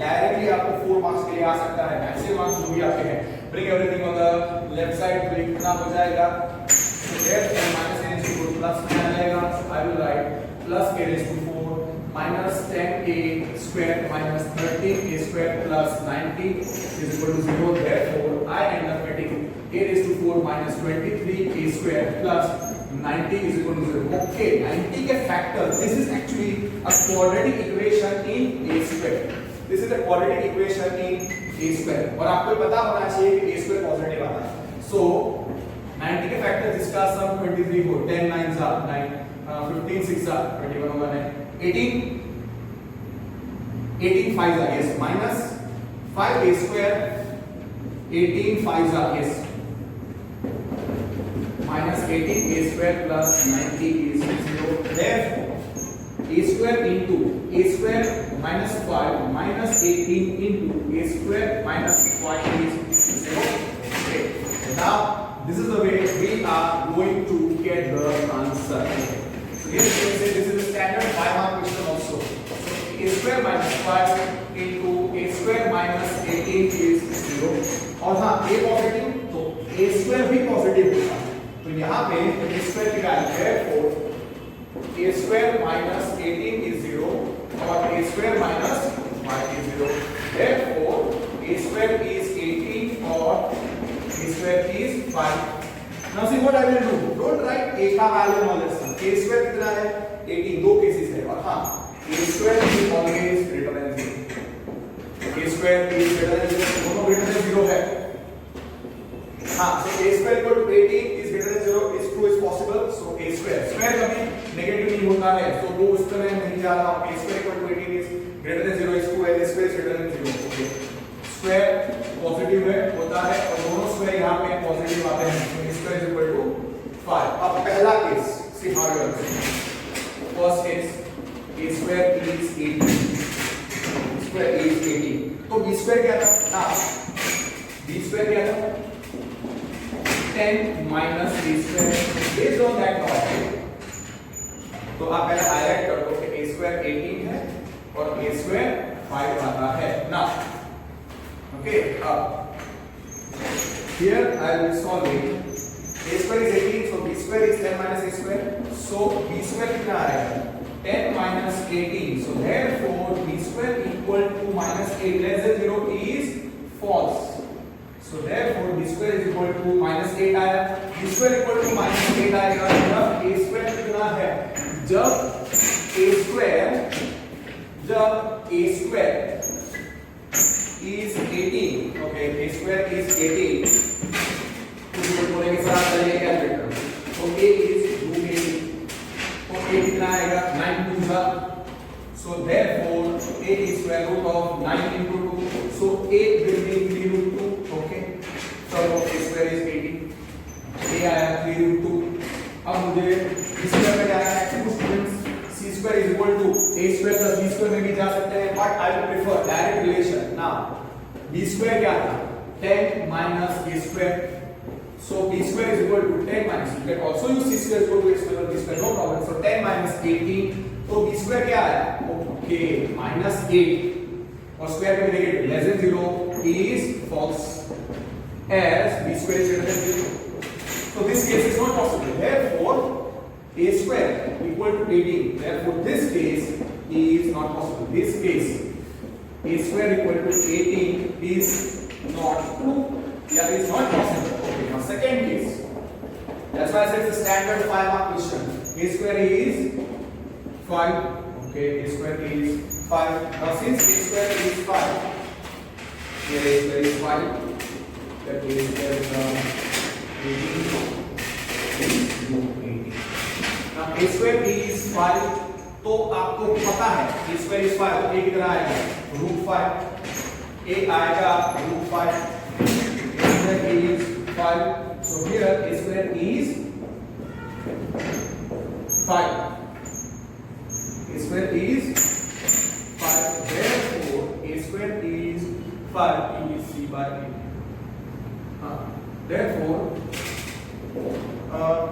डायरेक्टली आपको 4 मार्क्स के लिए आ सकता है, मैक्सिमम मार्क्स जो भी आपके हैं। Bring everything on the left side, तो कितना हो जाएगा, so minus a raised to 4 plus में आ जाएगा, so I will write plus a raised to 4 minus 10a square minus 13a square plus 90 is equal to 0. Therefore, I end up getting a raised to 4 minus 23a square plus 90 is equal to 0. Okay, 90 के factor. This is actually a quadratic equation in a square. This is a quadratic equation in a square. और आपको पता होना चाहिए कि a square positive आता है. So 90 के factor जिसका sum 23 हो, 10 9s are 9, 15 6s are 21 होगा 9, 18 5s are yes, minus 5a square, 18 5s are yes, minus 18a square plus 90 is 0. Therefore, a square into a square minus 5 minus 18 into a square minus 5 is 0. Okay. Now, this is the way we are going to get the answer. So here you can say this is a standard 5 mark question also. So a square minus 5 into a square minus 18 is 0. और हाँ, a positive तो a square भी positive होगा. तो यहाँ पे a square की value है 4. a square minus 18 is 0 और a square minus 5 is 0. Therefore, a square is 18 और a square is 5. Now see what I will do. Don't write a का value in all this. A square कितना है? 18. दो cases है और हाँ, a square is always greater than 0. A square is greater than 0. दोनों greater than 0 है. हाँ, so a square equal to 18 is greater than 0 is true is possible. So a square कभी नेगेटिव नहीं होता है. So वो उस तरह नहीं जा रहा. A square equal to 18 is greater than 0 is true and a square is greater than 0. Okay. Square positive है होता है और दोनों स्क्वायर यहाँ पे पॉजिटिव आते हैं, तो स्क्वायर इज इक्वल टू 5. अब पहला case see how you answer. First case a square is 18, square is 18. तो b square क्या था? हाँ, b square क्या था? 10 minus a square. Based on that law, तो आप पहले हाईलाइट कर दो कि a square 18 है और a square 5 आता है. Now okay, here I will solve it. A square is 18, so b square is 10 minus a square. So b square कितना आएगा? 10 minus 18. So therefore b square equal to minus 8 less than 0 is false. So therefore b square is equal to minus 8 आया. b square equal to minus 8 आएगा जब a square कितना है? जब a square is 18. Okay, a square is 18. तो बोलने के साथ चलिए कैलकुलेटर. तो a is root 18. तो a कितना आएगा? 9 2 का. So therefore a is square root of 9 into 2. So a will be 3 root 2. Okay. So a square is 18. a आया 3 root 2. अब मुझे इस स्क्वायर में जाना है. To students c square is equal to a square plus b square में भी जा सकते हैं, but I will prefer direct relation. Now b square क्या था? 10 minus a square. So b square is equal to 10 minus. You can also use c square is equal to a square or b square, no problem. So 10 minus 18. तो b square क्या आया? Okay, minus 8 और square में negative less than 0 is false, as b square is greater than 0. So this case is not possible. Therefore a square equal to 18. Therefore this case is not possible. This case a square equal to 18 is not true. Yeah, is not possible. Okay, now second case. That's why I said it's a standard 5 mark question. A square is 5. Okay, a square is 5. Now since a square is 5, here a square is 5. That is there is 18. Now a square is 5. तो आपको पता है a square is 5. तो a कितना आएगा? Root 5. a आएगा root 5. a square is 5. So here a square is 5. A square is 5. Therefore a square is 5. E is c by a. Therefore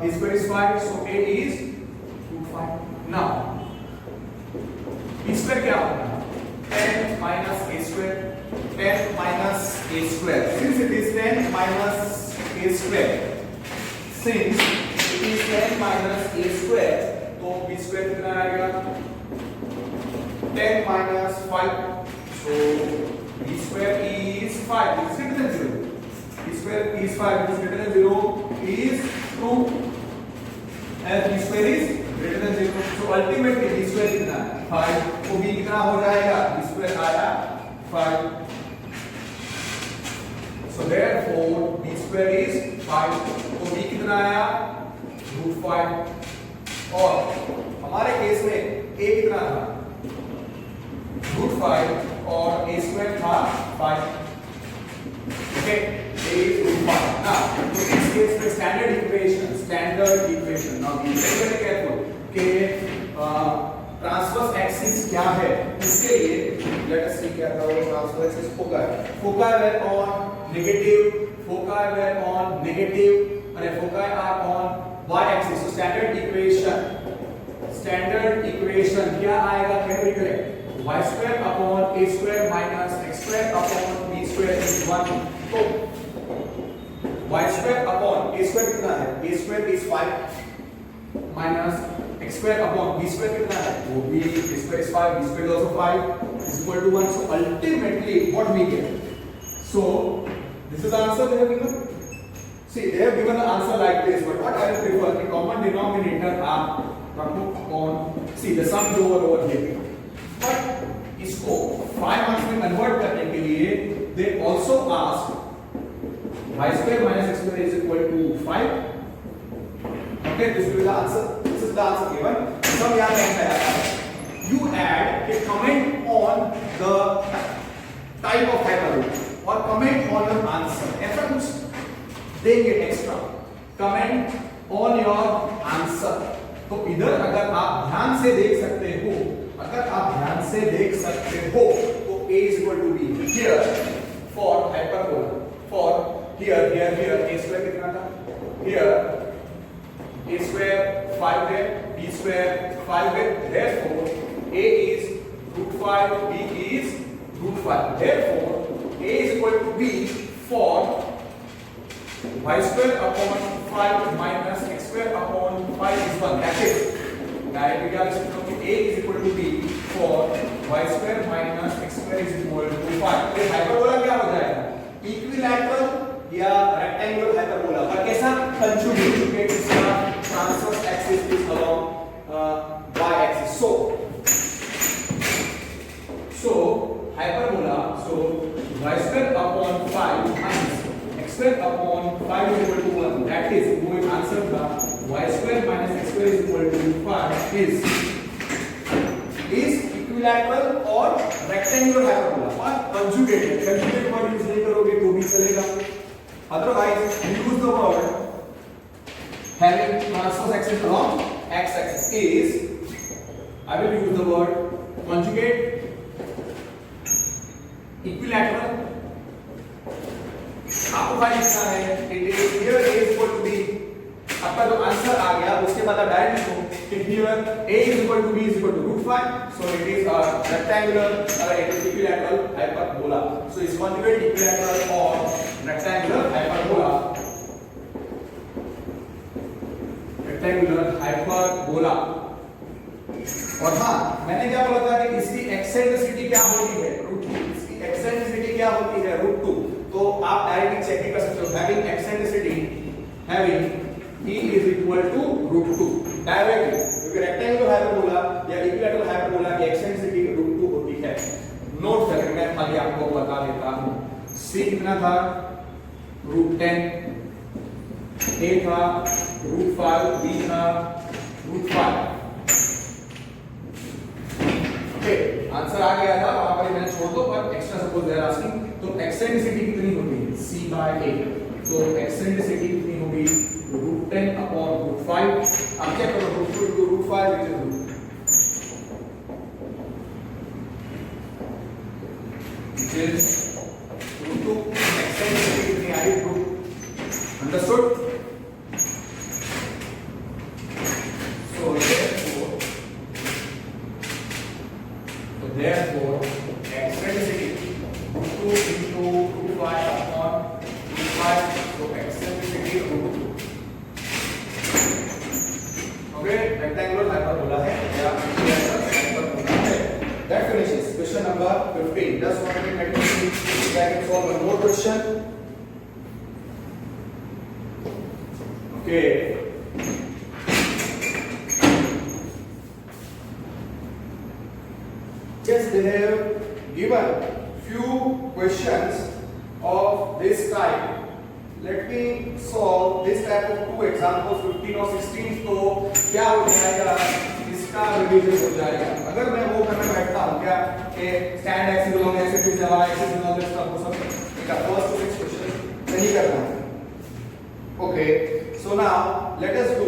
a square is 5. So a is root 5. Now b square क्या होगा? 10 minus a square, 10 minus a square. Since it is 10 minus a square, since it is 10 minus a square, तो b square कितना आएगा? 10 minus 5. So b square is 5. It is greater than 0. B square is 5. It is greater than 0 is true. And b square is greater than 0. So ultimately b square कितना है? 5. तो b कितना हो जाएगा? b square आया 5. So therefore b square is 5. तो b कितना आया? √5. और हमारे केस में a कितना था? √5 और a square था 5. Okay, a is √5. Now in this case the standard equation. Now be very careful कि ट्रांसवर्स एक्सिस क्या है, इसके लिए लेट अस सी क्या था वो transverse axis foci where on negative and foci are on y axis. So standard equation क्या आएगा? Can we correct? y square upon a square minus x square upon b square is 1. तो y square upon a square कितना है? a square is 5 minus x square upon b square कितना है? वो b square is 5, b square is also 5 is equal to 1. So ultimately what we get? So this is the answer they have given. See, they have given an answer like this, but what I will prefer, the common denominator see the sum is over here. But इसको 5 marks में convert करने के लिए they also ask y square minus x square is equal to 5. Okay, this will be the answer. This is the answer given. Sum यहाँ कैसे आया? You add a comment on the type of hyperbola or comment on your answer. ऐसा कुछ देंगे extra comment on your answer. तो इधर अगर आप ध्यान से देख सकते हो, तो a is equal to b here for hyperbola. For here a square कितना था? Here a square 5 है, b square 5 है. Therefore a is √5, b is √5. Therefore a is equal to b for y square upon 5 minus x square upon 5 is 1. That's it. Directly क्या लिख सकते हो कि a is equal to b for y square minus x square is equal to 5. तो hyperbola क्या हो जाएगा? Equilateral या रेक्टेंगुलर हाइपरबोला पर कैसा कंजुगेट इसका transverse axis is along y axis. So hyperbola, so y square upon 5 minus x square upon 5 is equal to 1. That is, वो एक आंसर था y square minus x square is equal to 5 is equilateral और rectangular hyperbola और conjugated. Conjugated word use नहीं करोगे तो भी चलेगा. Otherwise, use the word having transverse axis along x axis is, I will use the word conjugate, equilateral. आपको क्या लिखना है? It is here a is equal to b. आपका जो आंसर आ गया उसके बाद आप डायरेक्ट लिखो कि here a is equal to b is equal to √5. So it is a rectangular or it is equilateral hyperbola. So is conjugate equilateral or rectangular hyperbola. Rectangular hyperbola. और हाँ, मैंने क्या बोला था कि इसकी एक्सेंट्रिसिटी क्या होती है? √2. इसकी एक्सेंट्रिसिटी क्या होती है? √2. तो आप डायरेक्टली चेक भी कर सकते हो. Having eccentricity, having e is equal to √2 directly, क्योंकि रेक्टेंगुलर हाइपरबोला या इक्विलैटरल हाइपरबोला की एक्सेंट्रिसिटी √2 होती है. नोट करके मैं खाली आपको बता देता हूं. c कितना था? √10. a था √5, b था √5. ओके, आंसर आ गया था. वहां पर मैंने छोड़ दो, पर extra suppose they are asking. तो एक्सेंट्रिसिटी कितनी होती है? c/a. तो एक्सेंट्रिसिटी कितनी होगी? √10 upon √5. अब क्या करो? √2 into √5 which is √2. एक्सेंट्रिसिटी कितनी आई? Understood? So therefore eccentricity just 1 minute, let me see if I can solve one more question. Okay. Just they have given few questions of this type. Let me solve this type of two examples 15 और 16. तो क्या हो जाएगा, इसका revision हो जाएगा. अगर मैं वो करने बैठता हूँ क्या कि stand axis along x axis y axis along this सब ठीक है, फर्स्ट टू 6 क्वेश्चन नहीं करना है. Okay, so now let us do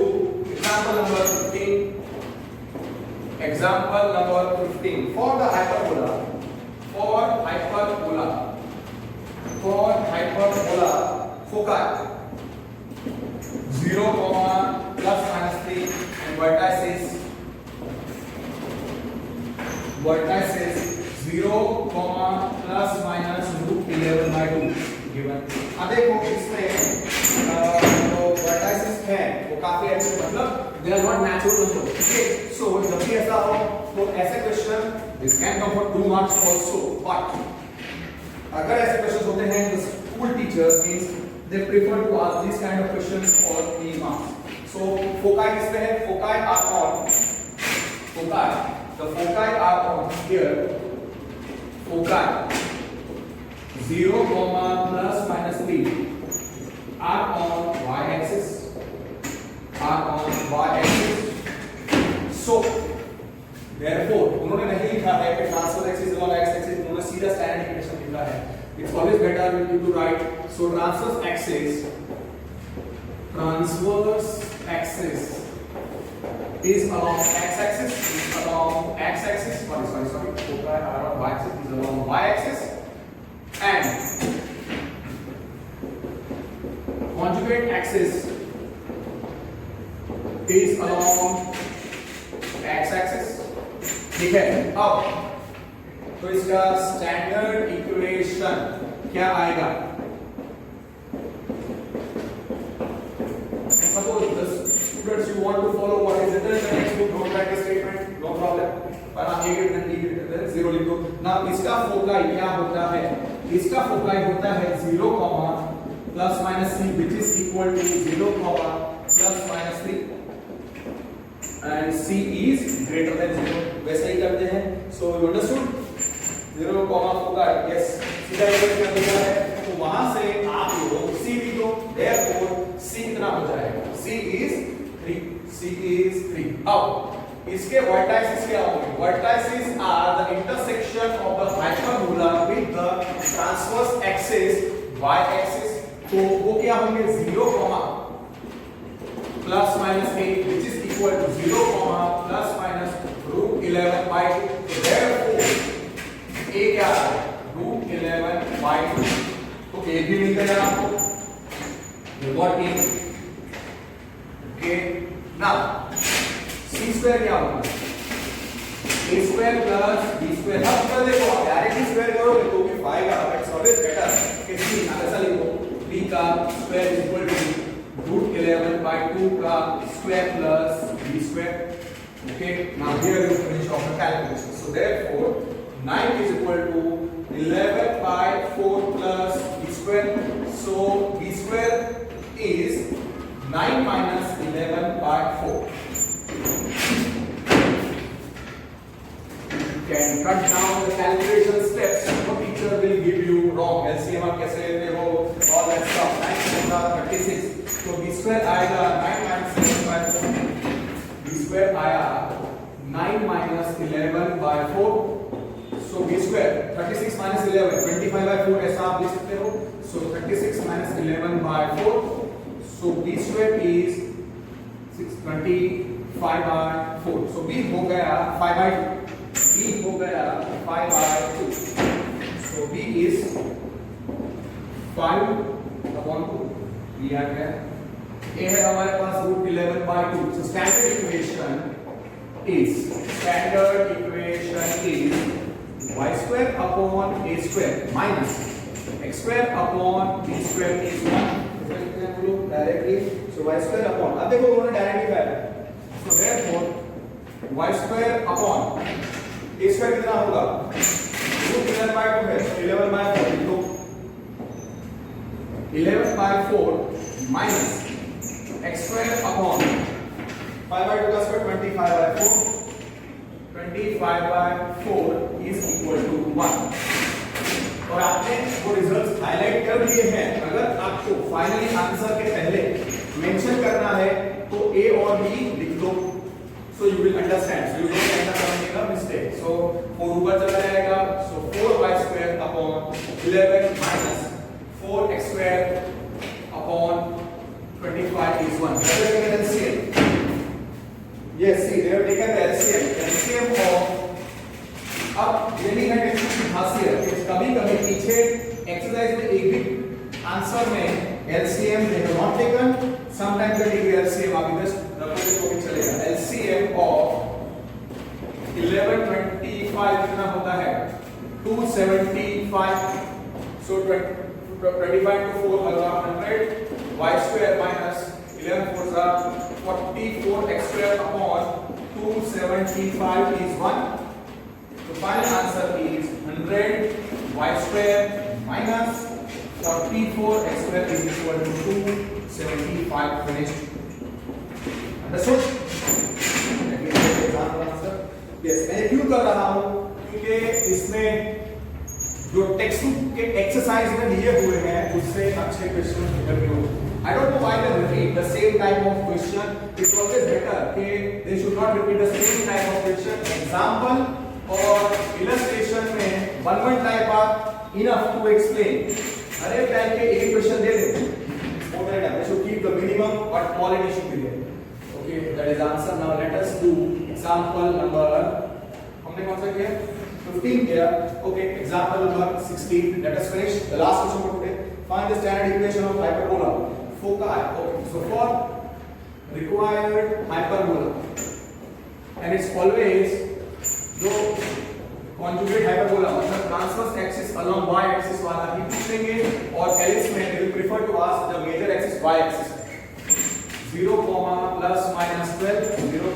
example number 15. Example number 15 for the hyperbola. For hyperbola foci 0, plus minus 3 and vertices 0, plus minus root 11 by 2 given. अब देखो इसमें जो vertices हैं वो काफी अच्छे, मतलब they are not natural number. Okay, so जब भी ऐसा हो तो ऐसे question this can come for 2 marks also, but अगर ऐसे क्वेश्चन होते हैं तो school teachers means they prefer to ask these kind of questions for 3 marks. So foci किस पे है, foci are on the foci are on here, foci 0, plus minus 3 are on y axis. So therefore उन्होंने नहीं लिखा है कि transverse axis along x axis, उन्होंने सीधा स्टैंडर्ड इक्वेशन लिखा है. It's always better when you to write. So transverse axis is along x axis, sorry, foci are on y axis, is along y axis, and conjugate axis is along x axis. ठीक है, अब तो इसका standard equation क्या आएगा? Suppose the students you want to follow what is written in the textbook, don't write the statement, no problem. पर आप एक मिनट लिख देते हैं, 0 लिख दो. ना इसका फोकाई क्या होता है? इसका फोकाई होता है 0, plus minus 3, which is equal to 0, plus minus 3. And c is greater than 0. वैसे ही करते हैं. So you understood? 0, foci, yes. सीधा इक्वेशन कर दिया है. तो वहां से आप लोग c लिख दो. Therefore c कितना हो जाएगा? c is 3. अब इसके vertices क्या होंगे? Vertices are the intersection of the hyperbola with the transverse axis y axis. तो वो क्या होंगे? 0, plus minus 8, which is equal to 0, plus minus root 11 by 2. So therefore a क्या है? root 11 by 2. तो a भी मिल गया आपको. What is? Okay. Now c square क्या होगा? a square plus b square. अब कर देखो, डायरेक्टली स्क्वायर करोगे तो भी आएगा, but it's always better कि c ऐसा लिखो. b का square is equal to root 11 by 2 का square plus b square. Okay. Now here you finish off the calculation. So therefore 9 is equal to 11 by 4 plus b square. So b square is 9 minus 11 by 4. You can cut down the calculation steps. No teacher will give you wrong. LCM आप कैसे लेते हो? All that stuff. 9 होगा 36. तो b square आएगा 9 minus 11 by 4. b square आया 9 minus 11 by 4. So b square 36 minus 11 25 by 4 ऐसा आप लिख सकते हो. So 36 minus 11 by 4. So b square is 625 by 4. So b हो गया 5 by 2. b हो गया 5 by 2. So b is 5 upon 2. b आ गया. a है हमारे पास root 11 by 2. So standard equation is y square upon a square minus x square upon b square is 1. Directly. So y square upon. अब देखो उन्होंने directly लिखा. So therefore y square upon a square कितना होगा? 11 by 2 है, 11 by 4 लिख दो। 11 by 4 minus x square upon 5 by 2 का square 25 by 4, 25 by 4 is equal to 1। और आपने वो रिजल्ट्स हाईलाइट कर लिए हैं। अगर आपको फाइनली आंसर के पहले मेंशन करना है तो a और b लिख दो, so you will understand, so you don't end up making a mistake। so 4 ऊपर चला जाएगा, so 4y square upon 11 minus 4x square upon 25 is 1। Let us take LCM। Yes, see, they have taken the LCM। LCM of, अब यही है text की खासियत कि कभी-कभी पीछे एक्सरसाइज में एक भी आंसर में LCM they have not taken, sometimes they take LCM। आप इधर रखोगे तो भी चलेगा। LCM of 1125 कितना होता है? 275। so 25 to 4 होगा 100 y square minus 11 4 44 x square upon 275 is 1। The final answer is 100 y square minus 44 x square is equal to 275। finished। Understood? Yes, मैं क्यों कर रहा हूँ? क्योंकि इसमें जो टेक्स्ट बुक के एक्सरसाइज में दिए हुए हैं उससे अच्छे क्वेश्चन निकल हो। I don't know why they repeat the same type of question। It's always better कि they should not repeat the same type of question। Example और illustration में one type are enough to explain। हर एक type के एक question दे देते हैं। They should keep the minimum but quality should be there। Okay, that is answer। Now let us do example number, हमने कौन सा किया? 15 किया। Okay, example number 16। Let us finish the last question for today। Find the standard equation of hyperbola, foci। Okay, so for required hyperbola, and it's always जो conjugate hyperbola मतलब transverse axis along y axis वाला ही पूछेंगे, और ellipse में they will prefer to ask the major axis y axis। 0, plus minus 12, 0,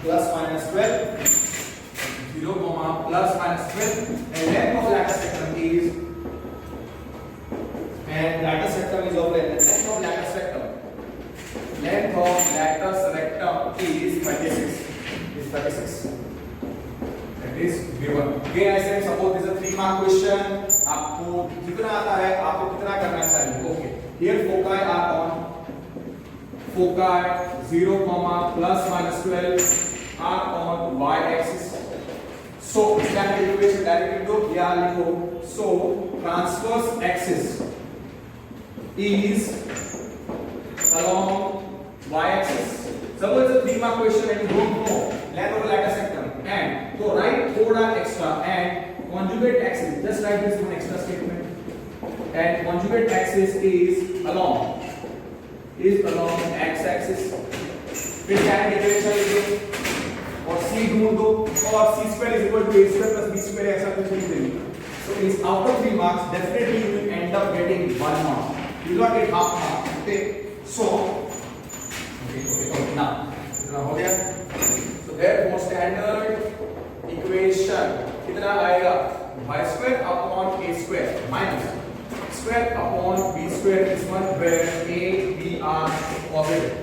plus minus 12, 0, plus minus 12, and length of lateral sectum is, and lateral sectum is of length of lateral sectum, length of lateral rectum is 36, is 36, that is given। Again I said suppose this is a 3 mark question, आपको जितना आता है आपको कितना करना चाहिए। Okay, here foci are on, foci 0, plus minus 12 are on y axis। so standard equation directly दो या लिखो। so transverse axis is along y axis। suppose it's a 3 mark question and you don't know length of lateral sectum, and so write थोड़ा extra, and conjugate axis, just write this one extra statement, and conjugate axis is along x axis। फिर standard equation लिखो और c ढूंढ दो, और c square is equal to a square plus b square ऐसा कुछ लिख देंगे। so is out of 3 marks definitely you will end up getting 1 mark, you will not get half mark। okay, so okay now इतना हो गया। so therefore standard equation कितना आएगा? y square upon a square minus square upon b square is 1 where a b are positive।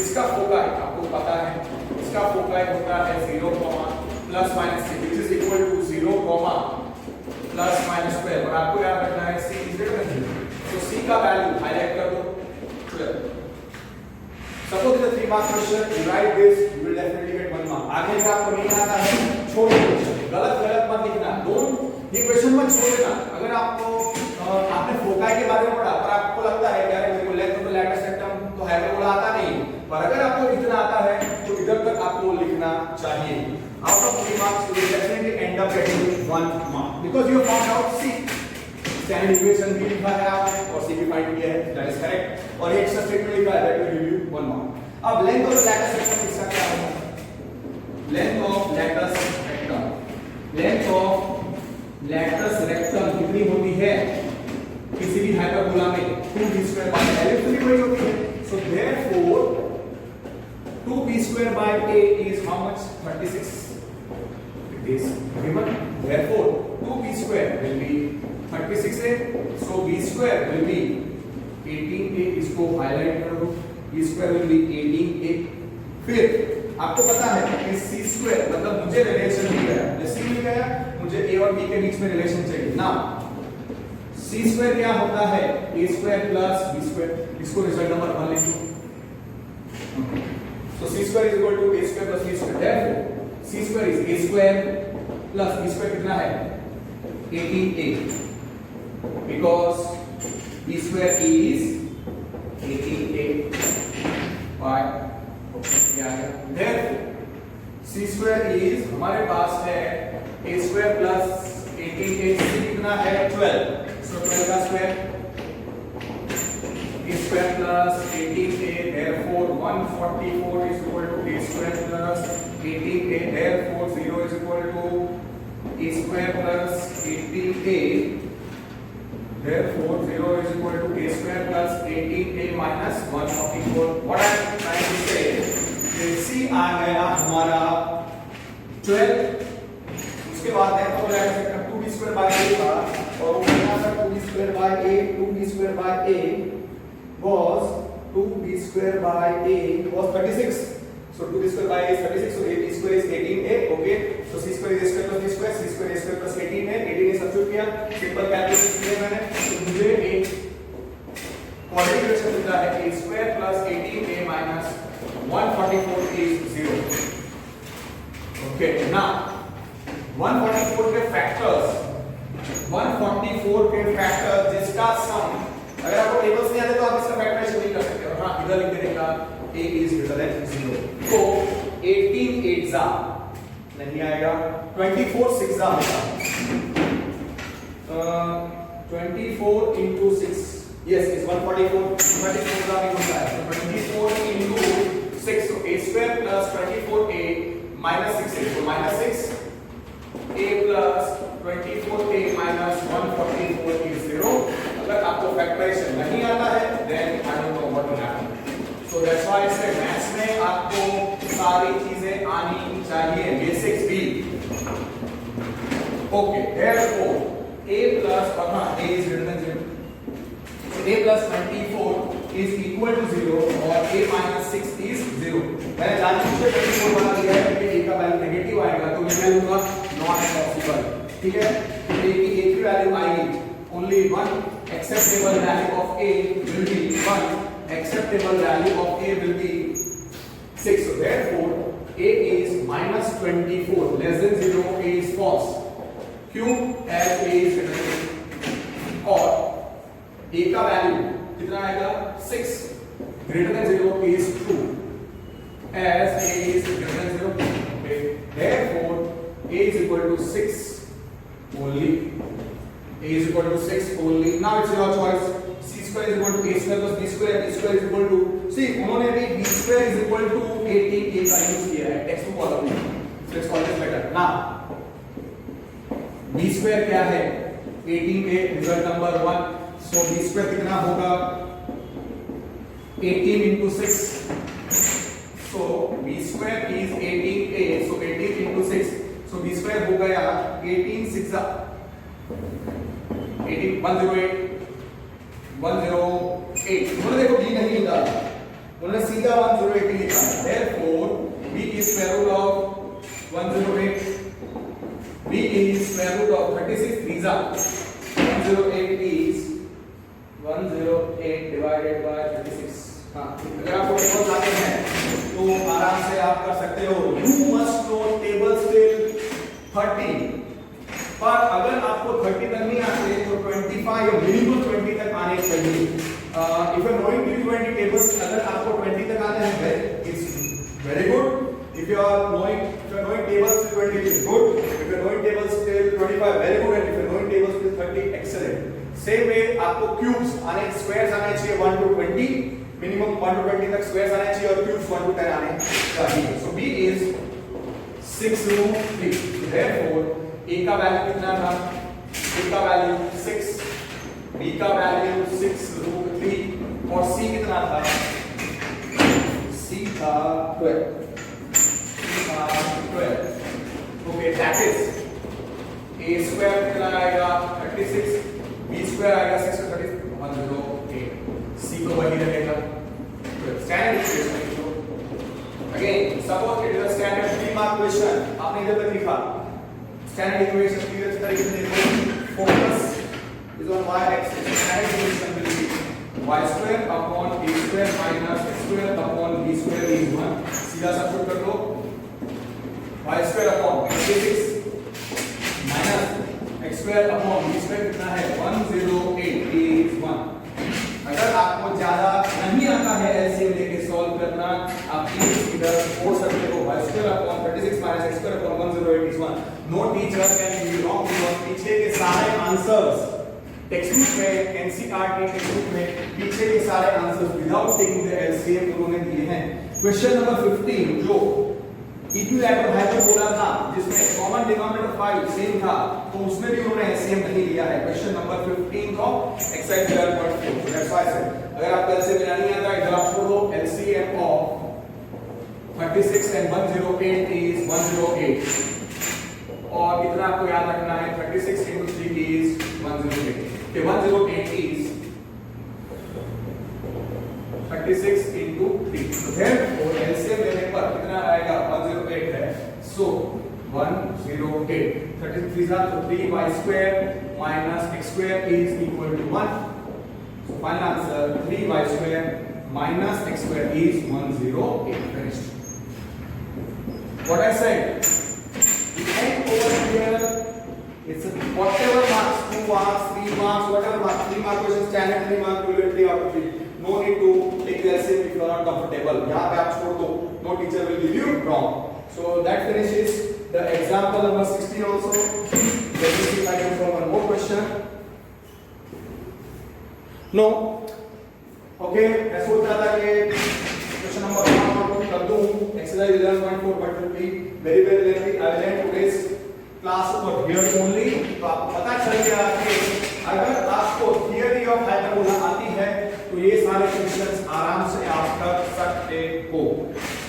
इसका foci आपको पता है, इसका फोकाई होता है 0, plus minus c which is equal to 0, plus minus 12, और आपको याद रखना है c is greater than 0। तो c का वैल्यू हाईलाइट कर दो। Suppose it's a 3 mark question, you write this, you will definitely get 1 mark। आगे का आपको नहीं आता है छोड़ दो, गलत मत लिखना, डोंट ये क्वेश्चन मत छोड़ देना। अगर आपको आपने फोकाई के बारे में पढ़ा पर आपको लगता है कि यार मेरे को लेंथ ऑफ द लैटेरल सेक्टम तो हाइपरबोला आता नहीं, पर अगर आपको इतना आता है तो इधर तक आपको लिखना चाहिए। Out of 3 marks you will definitely end up getting 1 mark because you found out c standard equation भी लिखा है आपने और सी भी फाइंड किया है, दैट इज करेक्ट, और ये एक्स्ट्रा स्टेटमेंट लिखा है that will give you 1 mark. अब length of the lateral sectum किसका क्या होगा? Length of lateral sectum, length of lateral rectum कितनी होती है किसी भी हाइपरबोला में? 2b स्क्वायर बाय एलिप्स की वही होती है। So therefore 2b square by a is how much? 36। is given. Therefore 2b square will be 36a. So b square will be 18a. इसको हाईलाइट कर दो. b square will be 18a. फिर आपको पता है कि c square मतलब मुझे रिलेशन मिल गया, जैसे मिल गया मुझे a और b के बीच में रिलेशन चाहिए ना. c square क्या होता है? a square plus b square. इसको रिजल्ट नंबर 1 लिख दो. So c square is equal to a square plus b square. Therefore c square is a square plus b square कितना है? 18a. Because b square is 18a. Why? Therefore c square is हमारे पास है a square plus 18a. c कितना है? 12. So 12 का square a square plus 18a. Therefore 144 is equal to a square plus 18a. Therefore 0 is equal to a square plus 18a. Therefore 0 is equal to a square plus 18a minus 144. What I am trying to say is c आ गया हमारा 12. उसके बाद है तो बोला है 2b square by a था और वो कितना था? 2b square by a. 2b square by a was 2b square by a was 36. So 2b square by a is 36. So a b square is 18a. Okay. So c square is a square plus b square. c square is a square plus 18a. 18 substitute किया. Simple calculation किया मैंने. तो मुझे एक quadratic relation मिलता है a square plus 18a minus 144 is 0. Okay. Now 144 के factors, 144 के फैक्टर जिसका सम, अगर आपको टेबल्स नहीं आते तो आप इसका फैक्टराइजेशन नहीं कर सकते. और हाँ, इधर लिख देने का a is greater than 0. तो 18 8 जा नहीं आएगा, 24 6 जा होगा. 24 into 6 yes is 144. 24 जा भी होता है. So 24 into 6. So a square plus 24a minus 6a. So minus 6 a plus 24a minus 144 is 0. अगर आपको फैक्टराइजेशन नहीं आता है then I don't know what will happen. So that's why इसके मैथ्स में आपको सारी चीजें आनी चाहिए, बेसिक्स भी. Okay, therefore a plus और हाँ a is greater than 0. So a plus 24 is equal to 0 और a minus 6 is 0. मैंने जानबूझ के 24 बना दिया है क्योंकि a का वैल्यू नेगेटिव आएगा तो मैं लूंगा नॉट पॉसिबल. ठीक है. a की एक ही वैल्यू आएगी. Only one acceptable value of a will be 1. Acceptable value of a will be 6. So therefore a is minus 24 less than 0. a is false. क्यों? as a is greater than और a का value कितना आएगा? 6. greater than 0 is true as a is greater than 0. Okay. Therefore a is equal to 6 only. a is equal to 6 only. Now it's your choice. c square is equal to a square plus b square. b square is equal to, see उन्होंने भी b square is equal to 18a का use किया है text book वालों ने. So let's call this better. Now b square क्या है? 18a. Result number 1. So b square कितना होगा? 18 into 6. So b square is 18a. So 18 into 6. So b square हो गया 18 6 18 108 108. उन्होंने देखो b नहीं लिखा, उन्होंने सीधा 108 ही लिखा. Therefore b is square root of 108. b is square root of 36 3 108 is 108 divided by 36. हाँ, अगर आपको टेबल आते हैं तो आराम से आप कर सकते हो. You must know tables till 30. पर अगर आपको 30 तक नहीं आते तो 25 या मिनिमम 20 तक आने चाहिए. If you are knowing till 20 tables, अगर आपको 20 तक आते हैं it's very good. If you are knowing tables till 20 is good. If you are knowing tables till 25 very good. And if you are knowing tables till 30 excellent. Same way आपको cubes आने squares आने चाहिए 1 to 20. Minimum 1 to 20 तक squares आने चाहिए और cubes 1 to 10 आने चाहिए. So b is 6 root 3. Therefore a का वैल्यू कितना था? a का वैल्यू 6, b का वैल्यू 6 रूट 3 और c कितना था? c था 12. Okay, that is स्क्वायर आएगा 6 का 30 108 सी तो वही रहेगा standard equation again suppose it is a standard 3 mark question आपने इधर तक लिखा स्टैंडर्ड इक्वेशन क्लियर तरीके से देखो focus is on y axis standard equation will be y square upon a square minus x square upon b square is 1 सीधा substitute कर दो y square upon 86 minus x square upon b square कितना है 108 is 1 अगर आपको ज्यादा नहीं आता है एलसीएम लेके सॉल्व करना आप इधर छोड़ सकते हो y square upon 36 minus x square upon 108 is 1 no teacher can be wrong because पीछे के सारे आंसर्स टेक्स्ट बुक में एनसीईआरटी टेक्स्ट बुक में पीछे के सारे answers without taking the LCM उन्होंने दिए हैं क्वेश्चन नंबर 15 जो इक्विलैटरल हाइपरबोला था जिसमें कॉमन डिनोमिनेटर 5 सेम था तो उसमें भी उन्होंने एलसीएम नहीं लिया है question number 15 of exercise 11.4 so that's why sir अगर आप एलसीएम लेना नहीं आता इधर आप छोड़ो एलसीएम ऑफ 36 एंड 108 इज 108 और इतना आपको याद रखना है 36 into 3 is 108 okay 108 is 36 into 3 so therefore LCM लेने पर कितना आएगा 108 है so 108 33 था तो 3y square minus x square is equal to 1 so final answer 3y square minus x square is 108 finished what I said and over here it's whatever marks 2 marks 3 marks whatever marks 3 mark question standard 3 mark you will 3 out of 3 no need to take the LCM if you are not comfortable yahan pe aap chhod do no teacher will give you wrong so that finishes the example number 16 also let me see if I can solve one more question no okay मैं सोच रहा था कि question number 1 और 2 कर दूं exercise 11.4 but will be very lengthy I will end today's class over here only तो आपको पता चल गया कि अगर आपको theory of hyperbola आती है तो ये सारे क्वेश्चंस आराम से आप कर सकते हो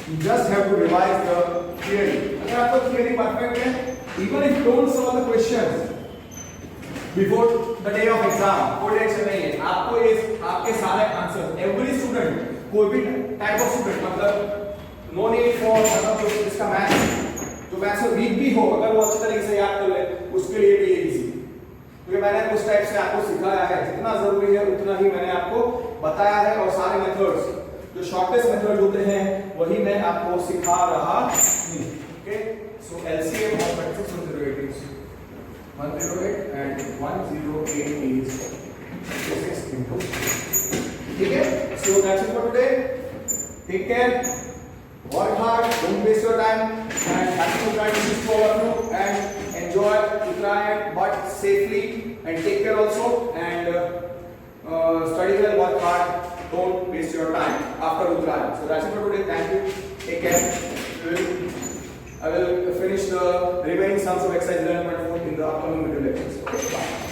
you just have to revise the theory अगर आपको theory परफेक्ट है even if you don't solve the questions before the day of exam कोई टेंशन नहीं है आपको ये आपके सारे आंसर every student कोई भी टाइप ऑफ स्टूडेंट मतलब नो नीड फॉर मतलब इसका मैथ्स जो मैथ्स में वीक भी हो अगर वो अच्छी तरीके से याद कर ले उसके लिए भी ये इजी क्योंकि मैंने उस टाइप से आपको सिखाया है जितना जरूरी है उतना ही मैंने आपको बताया है और सारे मेथड्स जो शॉर्टेस्ट मेथड होते हैं वही मैं आपको सिखा रहा हूं okay so LCM of 108 is 108 and 108 is 36 into ठीक है so that's it for today take care work hard don't waste your time and happy Uttarayan to all of you and enjoy Uttarayan but safely and take care also and study well work hard don't waste your time after Uttarayan so that's it for today thank you take care I will finish the remaining sums of exercise 11.4 in the upcoming video lectures okay bye